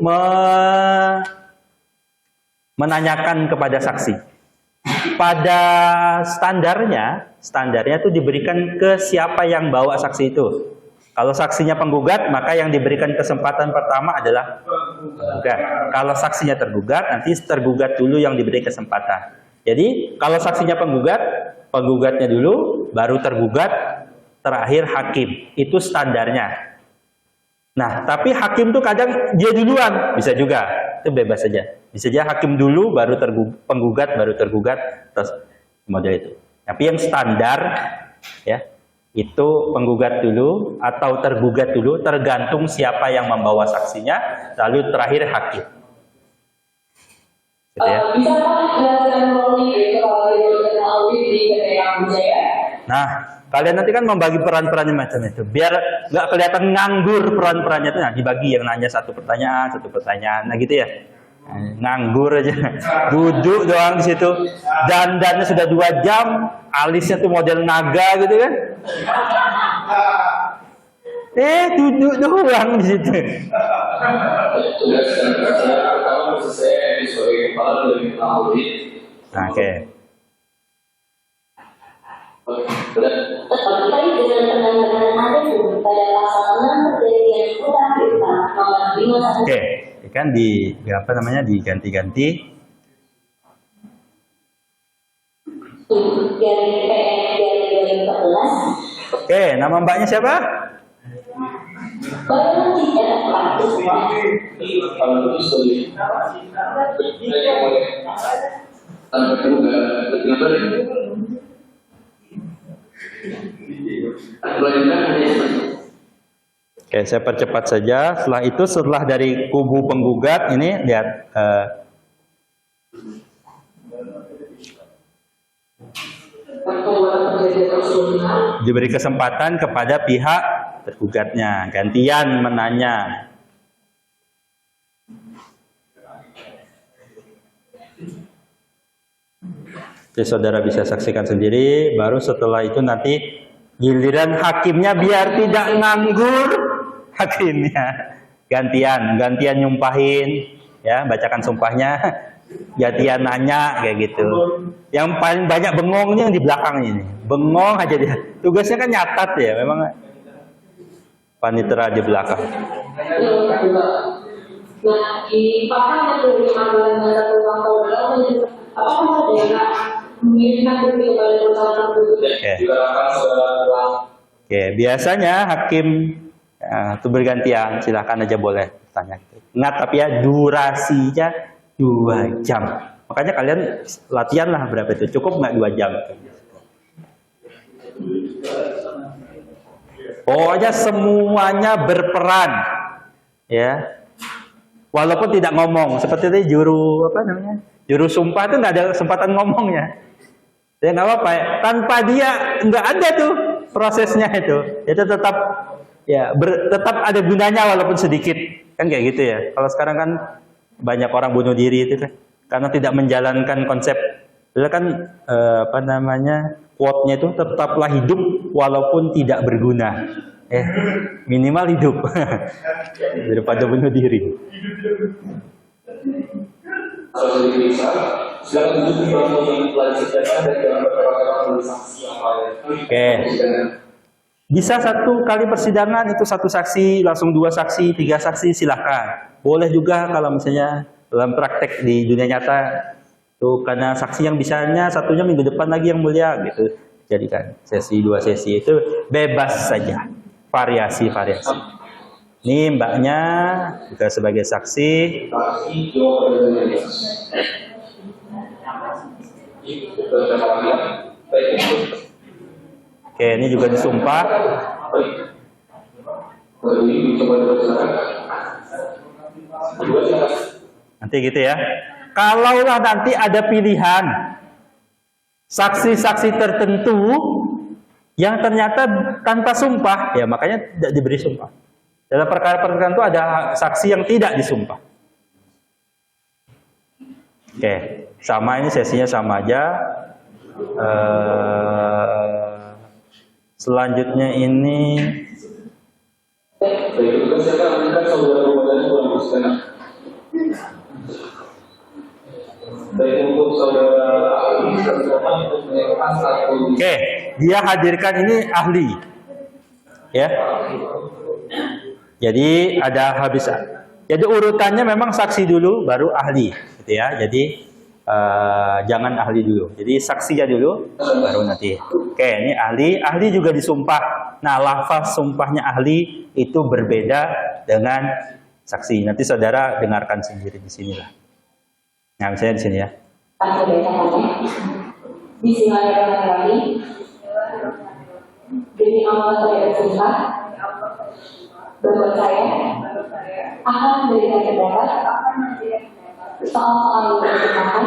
menanyakan kepada saksi. Pada standarnya itu diberikan ke siapa yang bawa saksi itu. Kalau saksinya penggugat, maka yang diberikan kesempatan pertama adalah penggugat. Kalau saksinya tergugat, nanti tergugat dulu yang diberi kesempatan. Jadi, kalau saksinya penggugatnya dulu, baru tergugat, terakhir hakim. Itu standarnya. Nah, tapi hakim tuh kadang dia duluan, bisa juga. Itu bebas saja. Bisa saja hakim dulu, baru penggugat, baru tergugat, terus model itu. Tapi yang standar, ya, itu penggugat dulu atau tergugat dulu, tergantung siapa yang membawa saksinya, lalu terakhir hakim. Gitu ya. bisakah jelaskan kronologi kalau kita audit di PT Kampung Jaya? Nah, kalian nanti kan membagi peran-perannya macam itu. Biar nggak kelihatan nganggur peran-perannya itu. Nah, dibagi yang nanya satu pertanyaan. Nah gitu ya. Nganggur aja. Duduk doang di situ. Dandannya sudah 2 jam. Alisnya tuh model naga gitu kan. Duduk doang di situ. tugas dan kerja pertama saya sebagai kepala dari audit. Oke. Terkait dengan penanganan adendum pada pasal 6 Perjanjian Utang Kita nomor 51 Oke. Ini kan diganti-ganti. dari PN dari 2014 Oke, nama mbaknya siapa? baru tidak praktis Kalau itu sebagai yang boleh tanpa juga kenapa deh? Lanjutkan hanya Oke, saya percepat saja. Setelah dari kubu penggugat ini lihat pembuatan perjanjian tersebut. diberi kesempatan kepada pihak tergugatnya, gantian menanya. Jadi saudara bisa saksikan sendiri. Baru setelah itu nanti giliran hakimnya biar tidak nganggur. Hakimnya gantian nyumpahin, ya bacakan sumpahnya, gantian nanya kayak gitu. Yang paling banyak bengongnya yang di belakang ini, bengong aja dia. Tugasnya kan nyatat ya, memang panitera di belakang. Nah, di pasal 25 bulan 1 tahun lalu, apakah ada yang mengirimkan bukti kepada perusahaan tersebut? Oke. diharapkan saudara Oke, biasanya hakim itu bergantian, silahkan aja boleh tanya. Ingat tapi ya durasinya 2 jam. Makanya kalian latihan lah berapa itu, cukup nggak 2 jam? Pokoknya semuanya berperan, ya. Walaupun tidak ngomong, seperti itu juru sumpah itu nggak ada kesempatan ngomongnya. Ya nggak apa-apa, tanpa dia nggak ada tuh prosesnya itu. Itu tetap tetap ada gunanya walaupun sedikit, kan kayak gitu ya. Kalau sekarang kan banyak orang bunuh diri itu kan karena tidak menjalankan konsep. Itu kan quote-nya itu tetaplah hidup walaupun tidak berguna. Minimal hidup daripada bunuh diri. Kalau jadi bisa, silakan duduk di bangku yang telah disediakan dan jangan berperan saksi yang lain. Oke. Bisa 1 kali persidangan itu 1 saksi, langsung 2 saksi, 3 saksi silahkan. Boleh juga kalau misalnya dalam praktek di dunia nyata tuh karena saksi yang bisanya satunya minggu depan lagi yang mulia gitu. Jadikan sesi 2 sesi itu bebas saja. Variasi. Ini mbaknya juga sebagai saksi. Saksi jawab pertanyaan. Oke, ini juga disumpah. Nanti gitu ya. Kalaulah nanti ada pilihan saksi-saksi tertentu yang ternyata tanpa sumpah, ya makanya tidak diberi sumpah. Dalam perkara tertentu ada saksi yang tidak disumpah. Oke, sama ini sesinya sama aja. Selanjutnya ini oke, dia hadirkan ini ahli. Ya. Jadi ada habis. Jadi urutannya memang saksi dulu baru ahli, gitu ya. Jadi jangan ahli dulu. Jadi saksinya dulu baru nanti. Oke, ini ahli juga disumpah. Nah, lafaz sumpahnya ahli itu berbeda dengan saksi. Nanti saudara dengarkan sendiri di sinilah. Nah, misalnya di sini ya. Bismillahirrahmanirrahim. Demi Allah saya bersumpah bahwa saya akan memberikan pendapat soal-soal yang berkaitan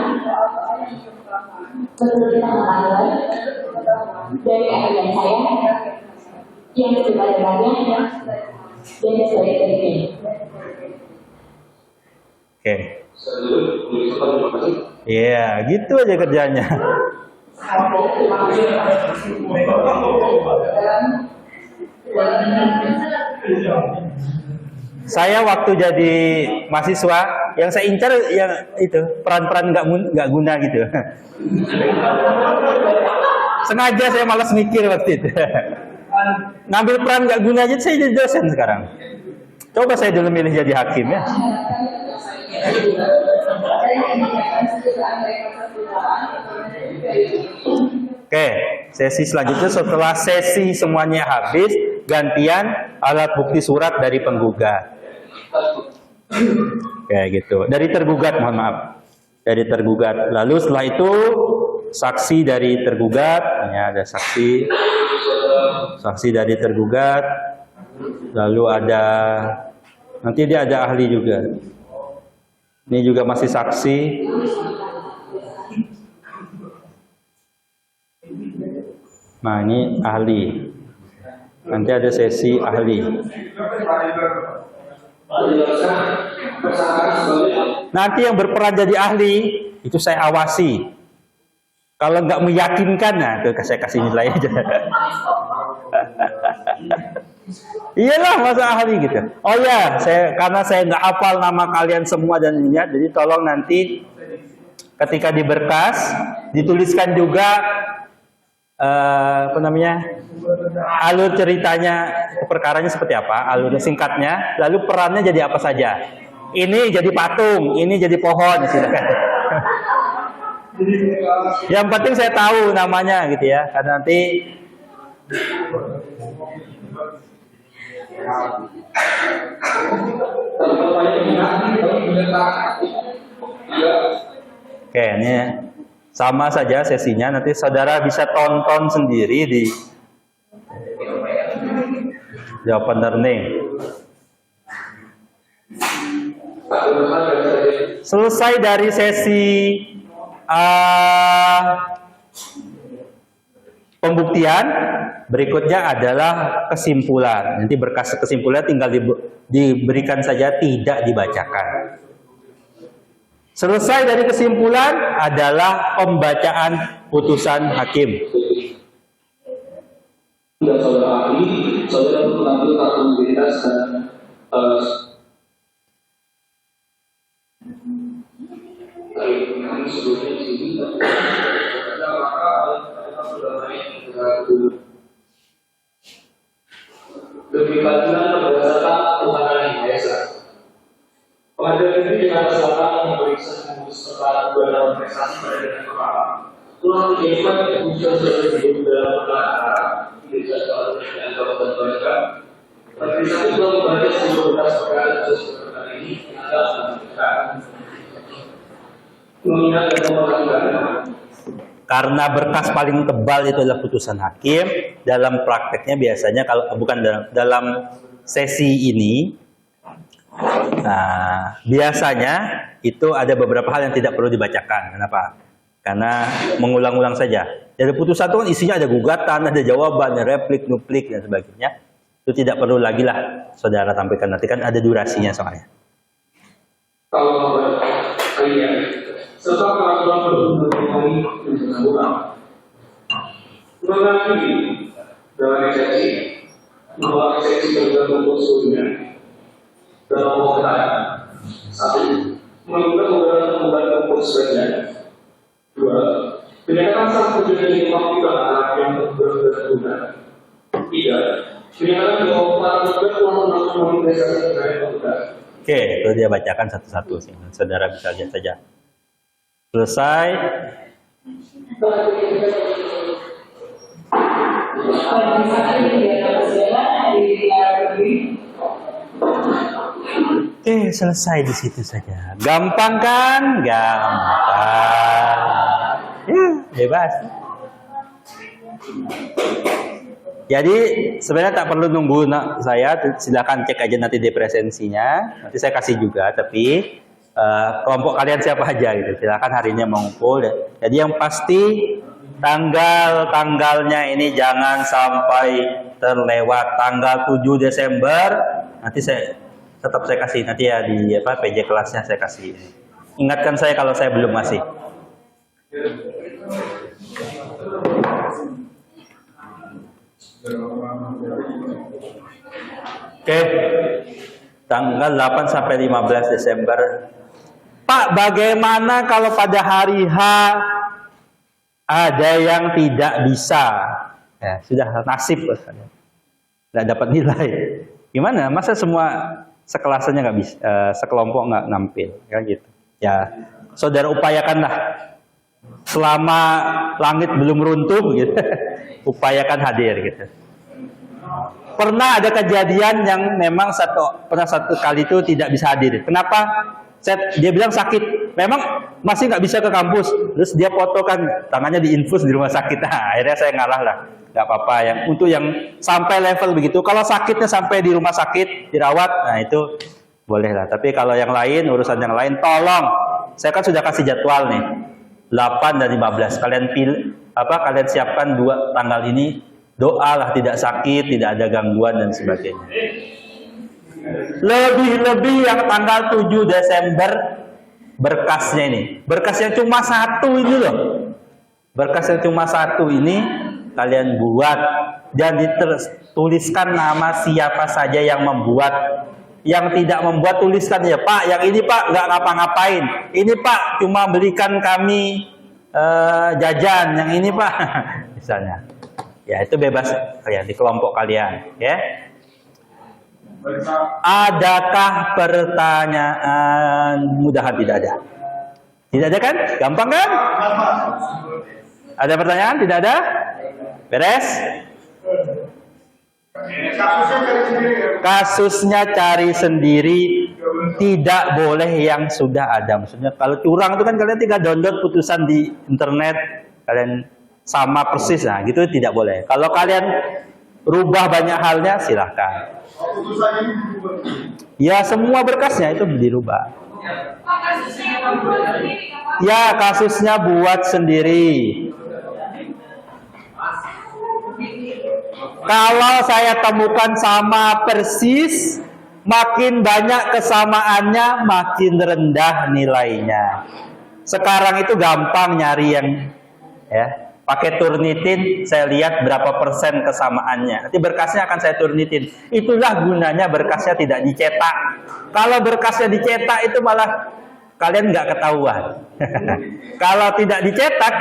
menurut pengetahuan dari keahlian saya yang sebenarnya dan sebagai berikut. Oke. Iya, gitu aja kerjanya. Saya waktu jadi mahasiswa, yang saya incar yang itu peran-peran nggak guna gitu. Sengaja saya malas mikir waktu itu. Ngambil peran nggak guna aja, saya jadi dosen sekarang. Coba saya dulu milih jadi hakim ya. Oke, sesi selanjutnya setelah sesi semuanya habis, gantian alat bukti surat dari penggugat. Kayak gitu. Dari tergugat, mohon maaf. Dari tergugat. Lalu setelah itu saksi dari tergugat, ya ada saksi dari tergugat. Lalu ada nanti dia ada ahli juga. Ini juga masih saksi. Nah, ini ahli. Nanti ada sesi ahli. Nanti yang berperan jadi ahli itu saya awasi. Kalau nggak meyakinkan, nah itu saya kasih nilai aja. Iyalah masa ahli gitu. Oh ya, karena saya nggak hafal nama kalian semua dan ingat, jadi tolong nanti ketika di berkas dituliskan juga alur ceritanya, perkaranya seperti apa, alur singkatnya, lalu perannya jadi apa saja. Ini jadi patung, ini jadi pohon, silakan. Yang penting saya tahu namanya gitu ya, karena nanti oke, ini sama saja sesinya. Nanti saudara bisa tonton sendiri di jawaban learning. Selesai dari sesi pembuktian, berikutnya adalah kesimpulan. Nanti berkas kesimpulan tinggal diberikan saja, tidak dibacakan. Selesai dari kesimpulan adalah pembacaan putusan hakim. Saudara ahli, saudara mengambil kartu identitas dan sebelumnya di sini. Demi keadilan berdasarkan Tuhan yang Maha Esa. Pengadilan negeri Jakarta Selatan memeriksa memutus perkara dugaan prestasi pada dengan kepala. Telah dijadikan keputusan sebagai dalam perkara tidak soal dan kabupaten mereka. Majelis Hakim telah membaca seluruh berkas perkara khusus perkara ini adalah menentukan mengingat dan memperhatikan. Karena berkas paling tebal itu adalah putusan hakim, dalam prakteknya biasanya kalau bukan dalam sesi ini, nah, biasanya itu ada beberapa hal yang tidak perlu dibacakan. Kenapa? Karena mengulang-ulang saja. Dari putusan itu kan isinya ada gugatan, ada jawaban, ada replik, nuplik, dan sebagainya. Itu tidak perlu lagi lah saudara tampilkan, nanti kan ada durasinya soalnya. Kalau kalian serta peraturan perundang-undangan yang bersangkutan mengakui dalam eksepsi bahwa eksepsi tergantung sebelumnya dalam pokoknya satu melakukan pemberantasan hukum sebagian dua menyatakan sang kejadian melakukan anak yang berbeda tiga menyatakan bahwa para petugas telah melakukan mobilisasi terkait petugas. Oke, itu dia bacakan satu-satu sih. Saudara bisa lihat saja. Selesai. Oke, selesai di situ saja. Gampang kan? Gampang. Ya, bebas. Jadi sebenarnya tak perlu nunggu saya, silakan cek aja nanti di presensinya. Nanti saya kasih juga, tapi kelompok kalian siapa aja gitu. Silakan hari ini mengumpul. Jadi yang pasti tanggalnya ini jangan sampai terlewat. Tanggal 7 Desember nanti saya kasih nanti ya di PJ kelasnya saya kasih. Ingatkan saya kalau saya belum ngasih. Oke, tanggal 8 sampai 15 Desember. Pak, bagaimana kalau pada hari H ada yang tidak bisa? Ya, sudah nasib, nggak dapat nilai. Gimana? Masa semua sekelasnya nggak bisa, sekelompok nggak nampil, kan gitu? Ya, saudara upayakanlah selama langit belum runtuh, gitu. Upayakan hadir, gitu. Pernah ada kejadian yang memang pernah satu kali itu tidak bisa hadir. Kenapa? Dia bilang sakit. Memang masih nggak bisa ke kampus. Terus dia fotokan tangannya diinfus di rumah sakit. Nah, akhirnya saya ngalah lah. Nggak apa-apa. Untuk yang sampai level begitu. Kalau sakitnya sampai di rumah sakit dirawat, nah itu boleh lah. Tapi kalau yang lain, urusan yang lain, tolong. Saya kan sudah kasih jadwal nih. 8 dan 15. Kalian kalian siapkan 2 tanggal ini. Doalah tidak sakit, tidak ada gangguan dan sebagainya. Lebih-lebih yang tanggal 7 Desember berkasnya ini. Berkasnya cuma 1 ini loh. Berkasnya cuma 1 ini kalian buat dan dituliskan nama siapa saja yang membuat. Yang tidak membuat tuliskan ya Pak, yang ini Pak nggak ngapa-ngapain. Ini Pak cuma belikan kami jajan. Yang ini Pak misalnya. Ya itu bebas kalian di kelompok kalian, ya. Adakah pertanyaan? Mudahan tidak ada. Tidak ada kan? Gampang kan? Ada pertanyaan? Tidak ada? Beres? Kasusnya cari sendiri, tidak boleh yang sudah ada. Maksudnya kalau curang itu kan kalian tinggal download putusan di internet, kalian sama persis, nah gitu tidak boleh. Kalau kalian rubah banyak halnya silahkan. Ya semua berkasnya itu dirubah. Ya kasusnya buat sendiri. Kalau saya temukan sama persis, makin banyak kesamaannya, makin rendah nilainya. Sekarang itu gampang nyari yang ya. Pakai Turnitin, saya lihat berapa persen kesamaannya. Nanti berkasnya akan saya Turnitin. Itulah gunanya berkasnya tidak dicetak. Kalau berkasnya dicetak itu malah kalian nggak ketahuan. Kalau tidak dicetak,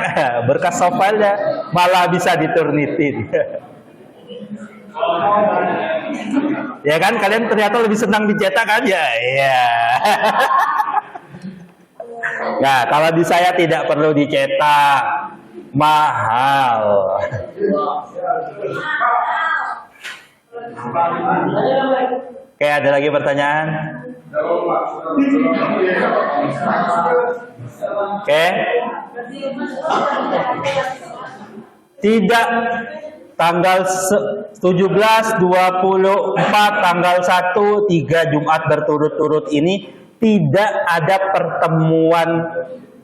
berkas soft file-nya malah bisa diturnitin. Ya kan, kalian ternyata lebih senang dicetak kan? Ya, iya. Nah, kalau di saya tidak perlu dicetak. Mahal. Oke, ada lagi pertanyaan? Oke. Tidak. Tanggal 17, 24, tanggal 1, 3 Jumat berturut-turut ini tidak ada pertemuan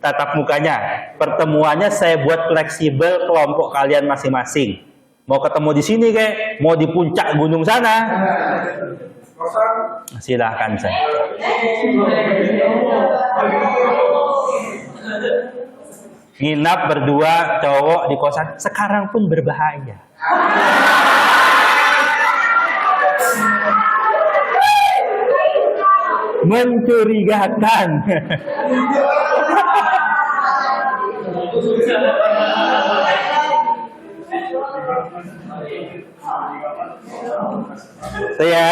tatap mukanya. Pertemuannya saya buat fleksibel kelompok kalian masing-masing. Mau ketemu di sini kayak, mau di puncak gunung sana. Silahkan saya. Nginap berdua cowok di kosan sekarang pun berbahaya. Mencurigakan. Saya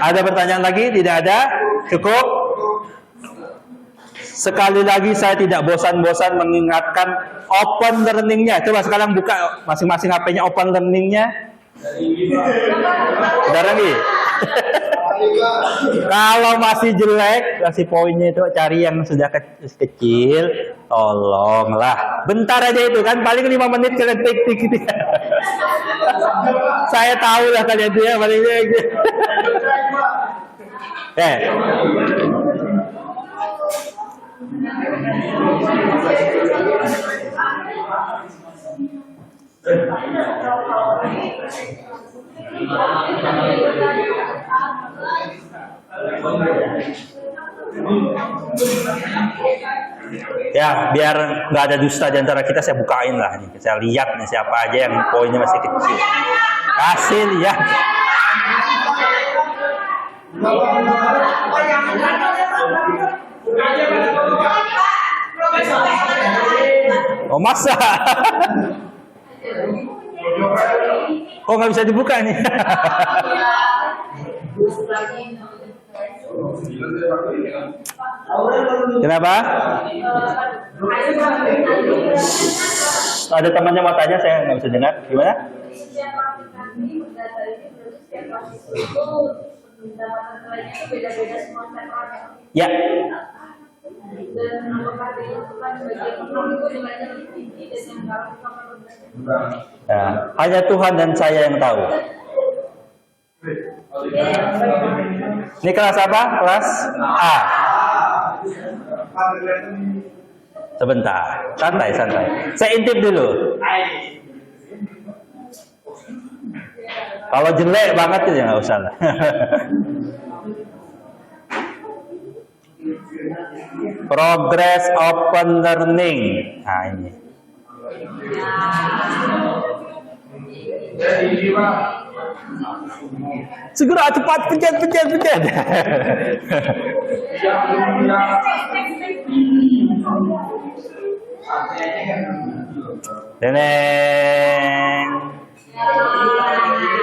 ada pertanyaan lagi? Tidak ada? Cukup? Sekali lagi saya tidak bosan-bosan mengingatkan open learning-nya. Coba sekarang buka masing-masing HP-nya open learning-nya. Udah lagi? Kalau masih jelek, kasih poinnya itu cari yang sudah kecil. Tolonglah. Bentar aja itu kan, paling 5 menit kalian tik-tik gitu. Saya tahu lah kalian itu ya, paling gitu. Ya, biar nggak ada dusta di antara kita, saya bukain lah nih. Saya lihat nih siapa aja yang poinnya masih kecil. Kasih lihat. Oh masa? Kok nggak bisa dibuka nih? Kenapa? Ada temannya mau tanya, saya nggak bisa dengar. Gimana? Ya. Nah, hanya Tuhan dan saya yang tahu. Ini kelas apa? Kelas A. Sebentar, santai. Saya intip dulu. Kalau jelek banget ya nggak usah lah. Progress open learning. Nah ini. Segera cepat pencet. Neneng.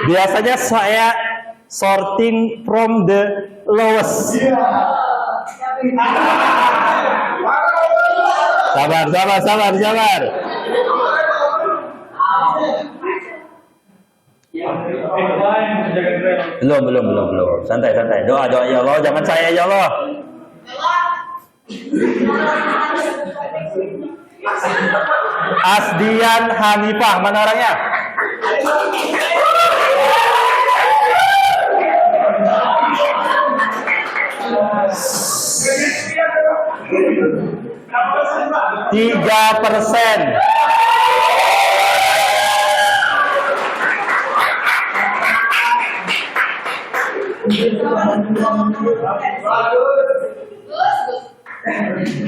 Biasanya saya sorting from the lowest. Sabar. Belum. Santai. Doa ya Allah, jangan saya ya Allah. Asdian Hanifah, mana orangnya? %3.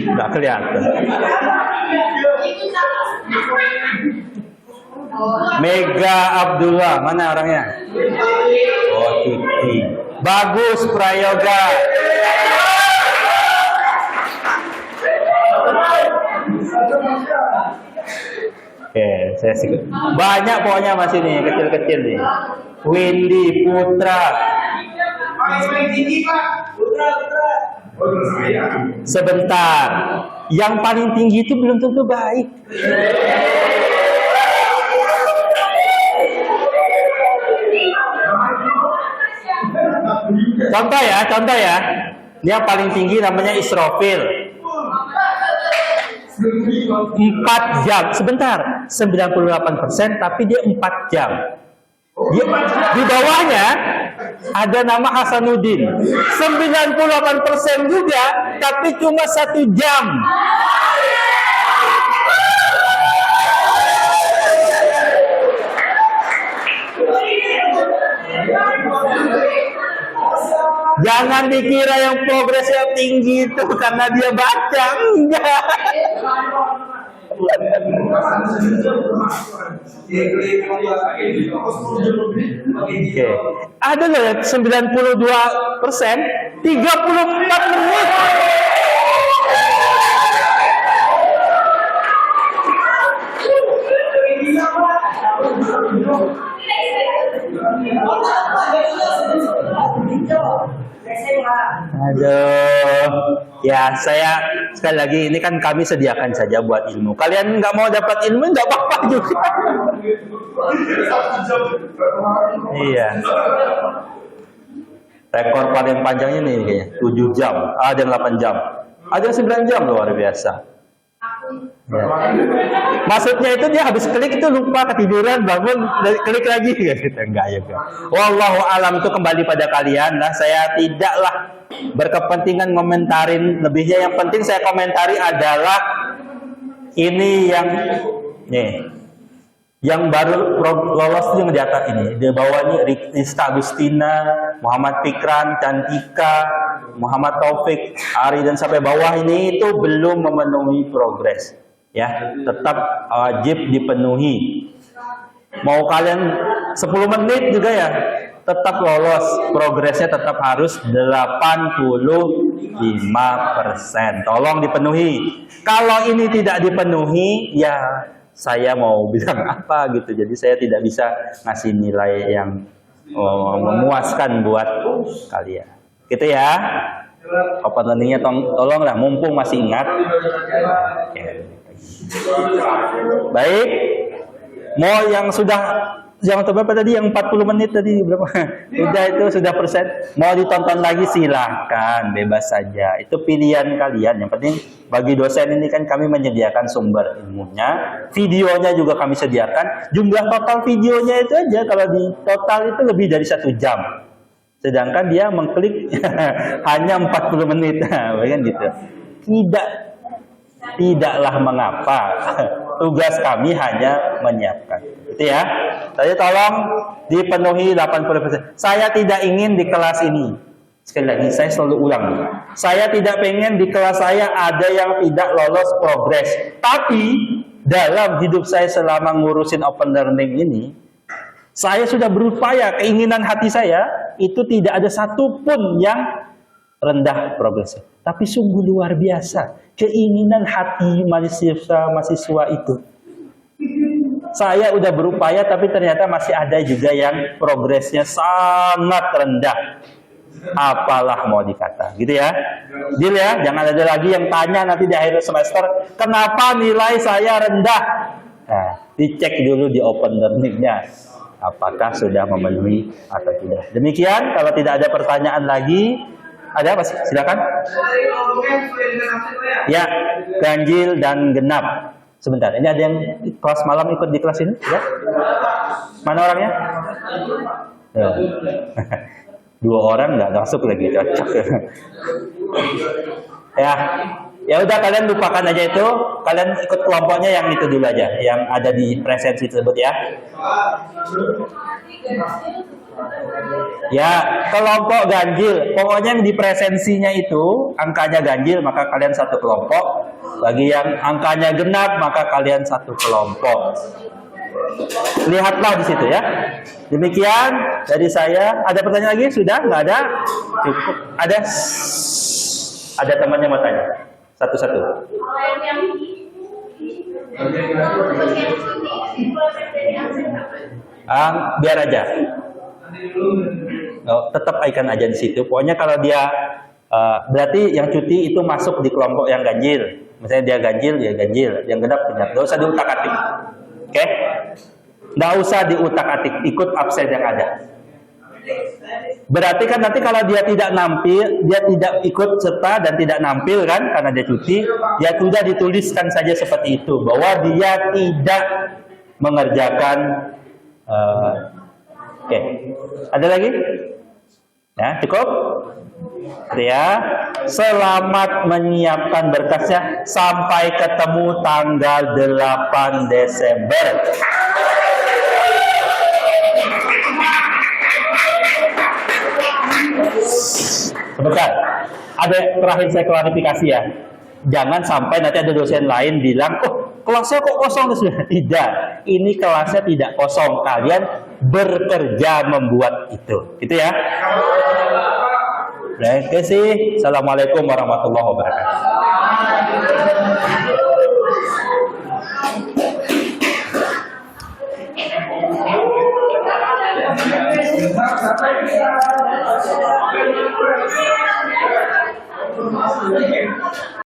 Nggak kelihatan. Mega Abdullah, mana orangnya? Oh, Titi. Bagus Prayoga. Oke, saya sih banyak pokoknya masih nih, kecil-kecil nih. Windy Putra. Sebentar, yang paling tinggi itu belum tentu baik. Contoh ya. Ini yang paling tinggi namanya Israfil. 4 jam. Sebentar. 98% tapi dia 4 jam. Di bawahnya ada nama Hasanuddin. 98% juga tapi cuma 1 jam. Jangan dikira yang progresnya tinggi itu karena dia baca, enggak. Oke. Ada loh 92%, 34 menit. Aduh, ya saya sekali lagi ini kan kami sediakan saja buat ilmu. Kalian nggak mau dapat ilmu nggak apa-apa juga. Iya. Rekor paling panjangnya nih kayaknya 7 jam, ada yang 8 jam, ada yang 9 jam, luar biasa. Ya. Maksudnya itu dia habis klik itu lupa ketiduran, bangun klik lagi gitu. Enggak ya. Wallahu alam, itu kembali pada kalian lah. Saya tidaklah berkepentingan komentarin lebihnya. Yang penting saya komentari adalah ini yang baru lolos yang di atas ini. Di bawah ini Rista Agustina, Muhammad Fikran, Cantika, Muhammad Taufik, Ari, dan sampai bawah ini itu belum memenuhi progres. Ya, tetap wajib dipenuhi. Mau kalian 10 menit juga ya, tetap lolos. Progresnya tetap harus 85%. Tolong dipenuhi. Kalau ini tidak dipenuhi, ya saya mau bilang apa gitu. Jadi saya tidak bisa ngasih nilai yang memuaskan buat kalian. Gitu ya. Open learning-nya tolonglah, mumpung masih ingat. Oke. Baik. Mau yang berapa tadi? Yang 40 menit tadi berapa? Sudah persen. Mau ditonton lagi silahkan, bebas saja. Itu pilihan kalian. Yang penting bagi dosen ini kan kami menyediakan sumber ilmunya, videonya juga kami sediakan. Jumlah total videonya itu aja kalau di total itu lebih dari 1 jam. Sedangkan dia mengklik hanya 40 menit. Bagian gitu. Tidaklah mengapa. Tugas kami hanya menyiapkan. Itu ya. Tadi tolong dipenuhi 80%. Saya tidak ingin di kelas ini. Sekali lagi saya selalu ulang. Saya tidak pengen di kelas saya ada yang tidak lolos progres. Tapi dalam hidup saya selama ngurusin open learning ini, saya sudah berupaya, keinginan hati saya itu tidak ada satupun yang rendah progresnya. Tapi sungguh luar biasa keinginan hati mahasiswa itu. Saya udah berupaya tapi ternyata masih ada juga yang progresnya sangat rendah. Apalah mau dikata, gitu ya. Deal ya, jangan ada lagi yang tanya nanti di akhir semester, kenapa nilai saya rendah? Nah, dicek dulu di open learning-nya. Apakah sudah memenuhi atau tidak. Demikian, kalau tidak ada pertanyaan lagi, ada apa sih? Silakan. Ya, ganjil dan genap. Sebentar, ini ada yang kelas malam ikut di kelas ini? Ya? Mana orangnya? Ya. 2 orang nggak masuk lagi, cocok. Ya udah, kalian lupakan aja itu. Kalian ikut kelompoknya yang itu dulu aja, yang ada di presensi tersebut ya. Ya, kelompok ganjil. Pokoknya yang di presensinya itu angkanya ganjil, maka kalian satu kelompok. Bagi yang angkanya genap, maka kalian satu kelompok. Lihatlah di situ ya. Demikian dari saya. Ada pertanyaan lagi? Sudah? Nggak ada? Cukup. Ada temannya mau tanya. Satu-satu. Biar aja. Tetap icon aja di situ. Pokoknya kalau dia berarti yang cuti itu masuk di kelompok yang ganjil. Misalnya dia ganjil, ya ganjil. Yang genap, genap. Nggak usah diutak-atik. Oke? Nggak usah diutak-atik. Ikut absen yang ada. Berarti kan nanti kalau dia tidak nampil, dia tidak ikut serta dan tidak nampil kan karena dia cuti, ya sudah dituliskan saja seperti itu bahwa dia tidak mengerjakan. Oke. Ada lagi? Ya, cukup? Ya, selamat menyiapkan berkasnya sampai ketemu tanggal 8 Desember. Sebentar, ada terakhir saya klarifikasi ya. Jangan sampai nanti ada dosen lain bilang, oh kelasnya kok kosong. Tidak, ini kelasnya tidak kosong. Kalian bekerja membuat itu, gitu ya. Terima kasih. Assalamualaikum warahmatullahi wabarakatuh.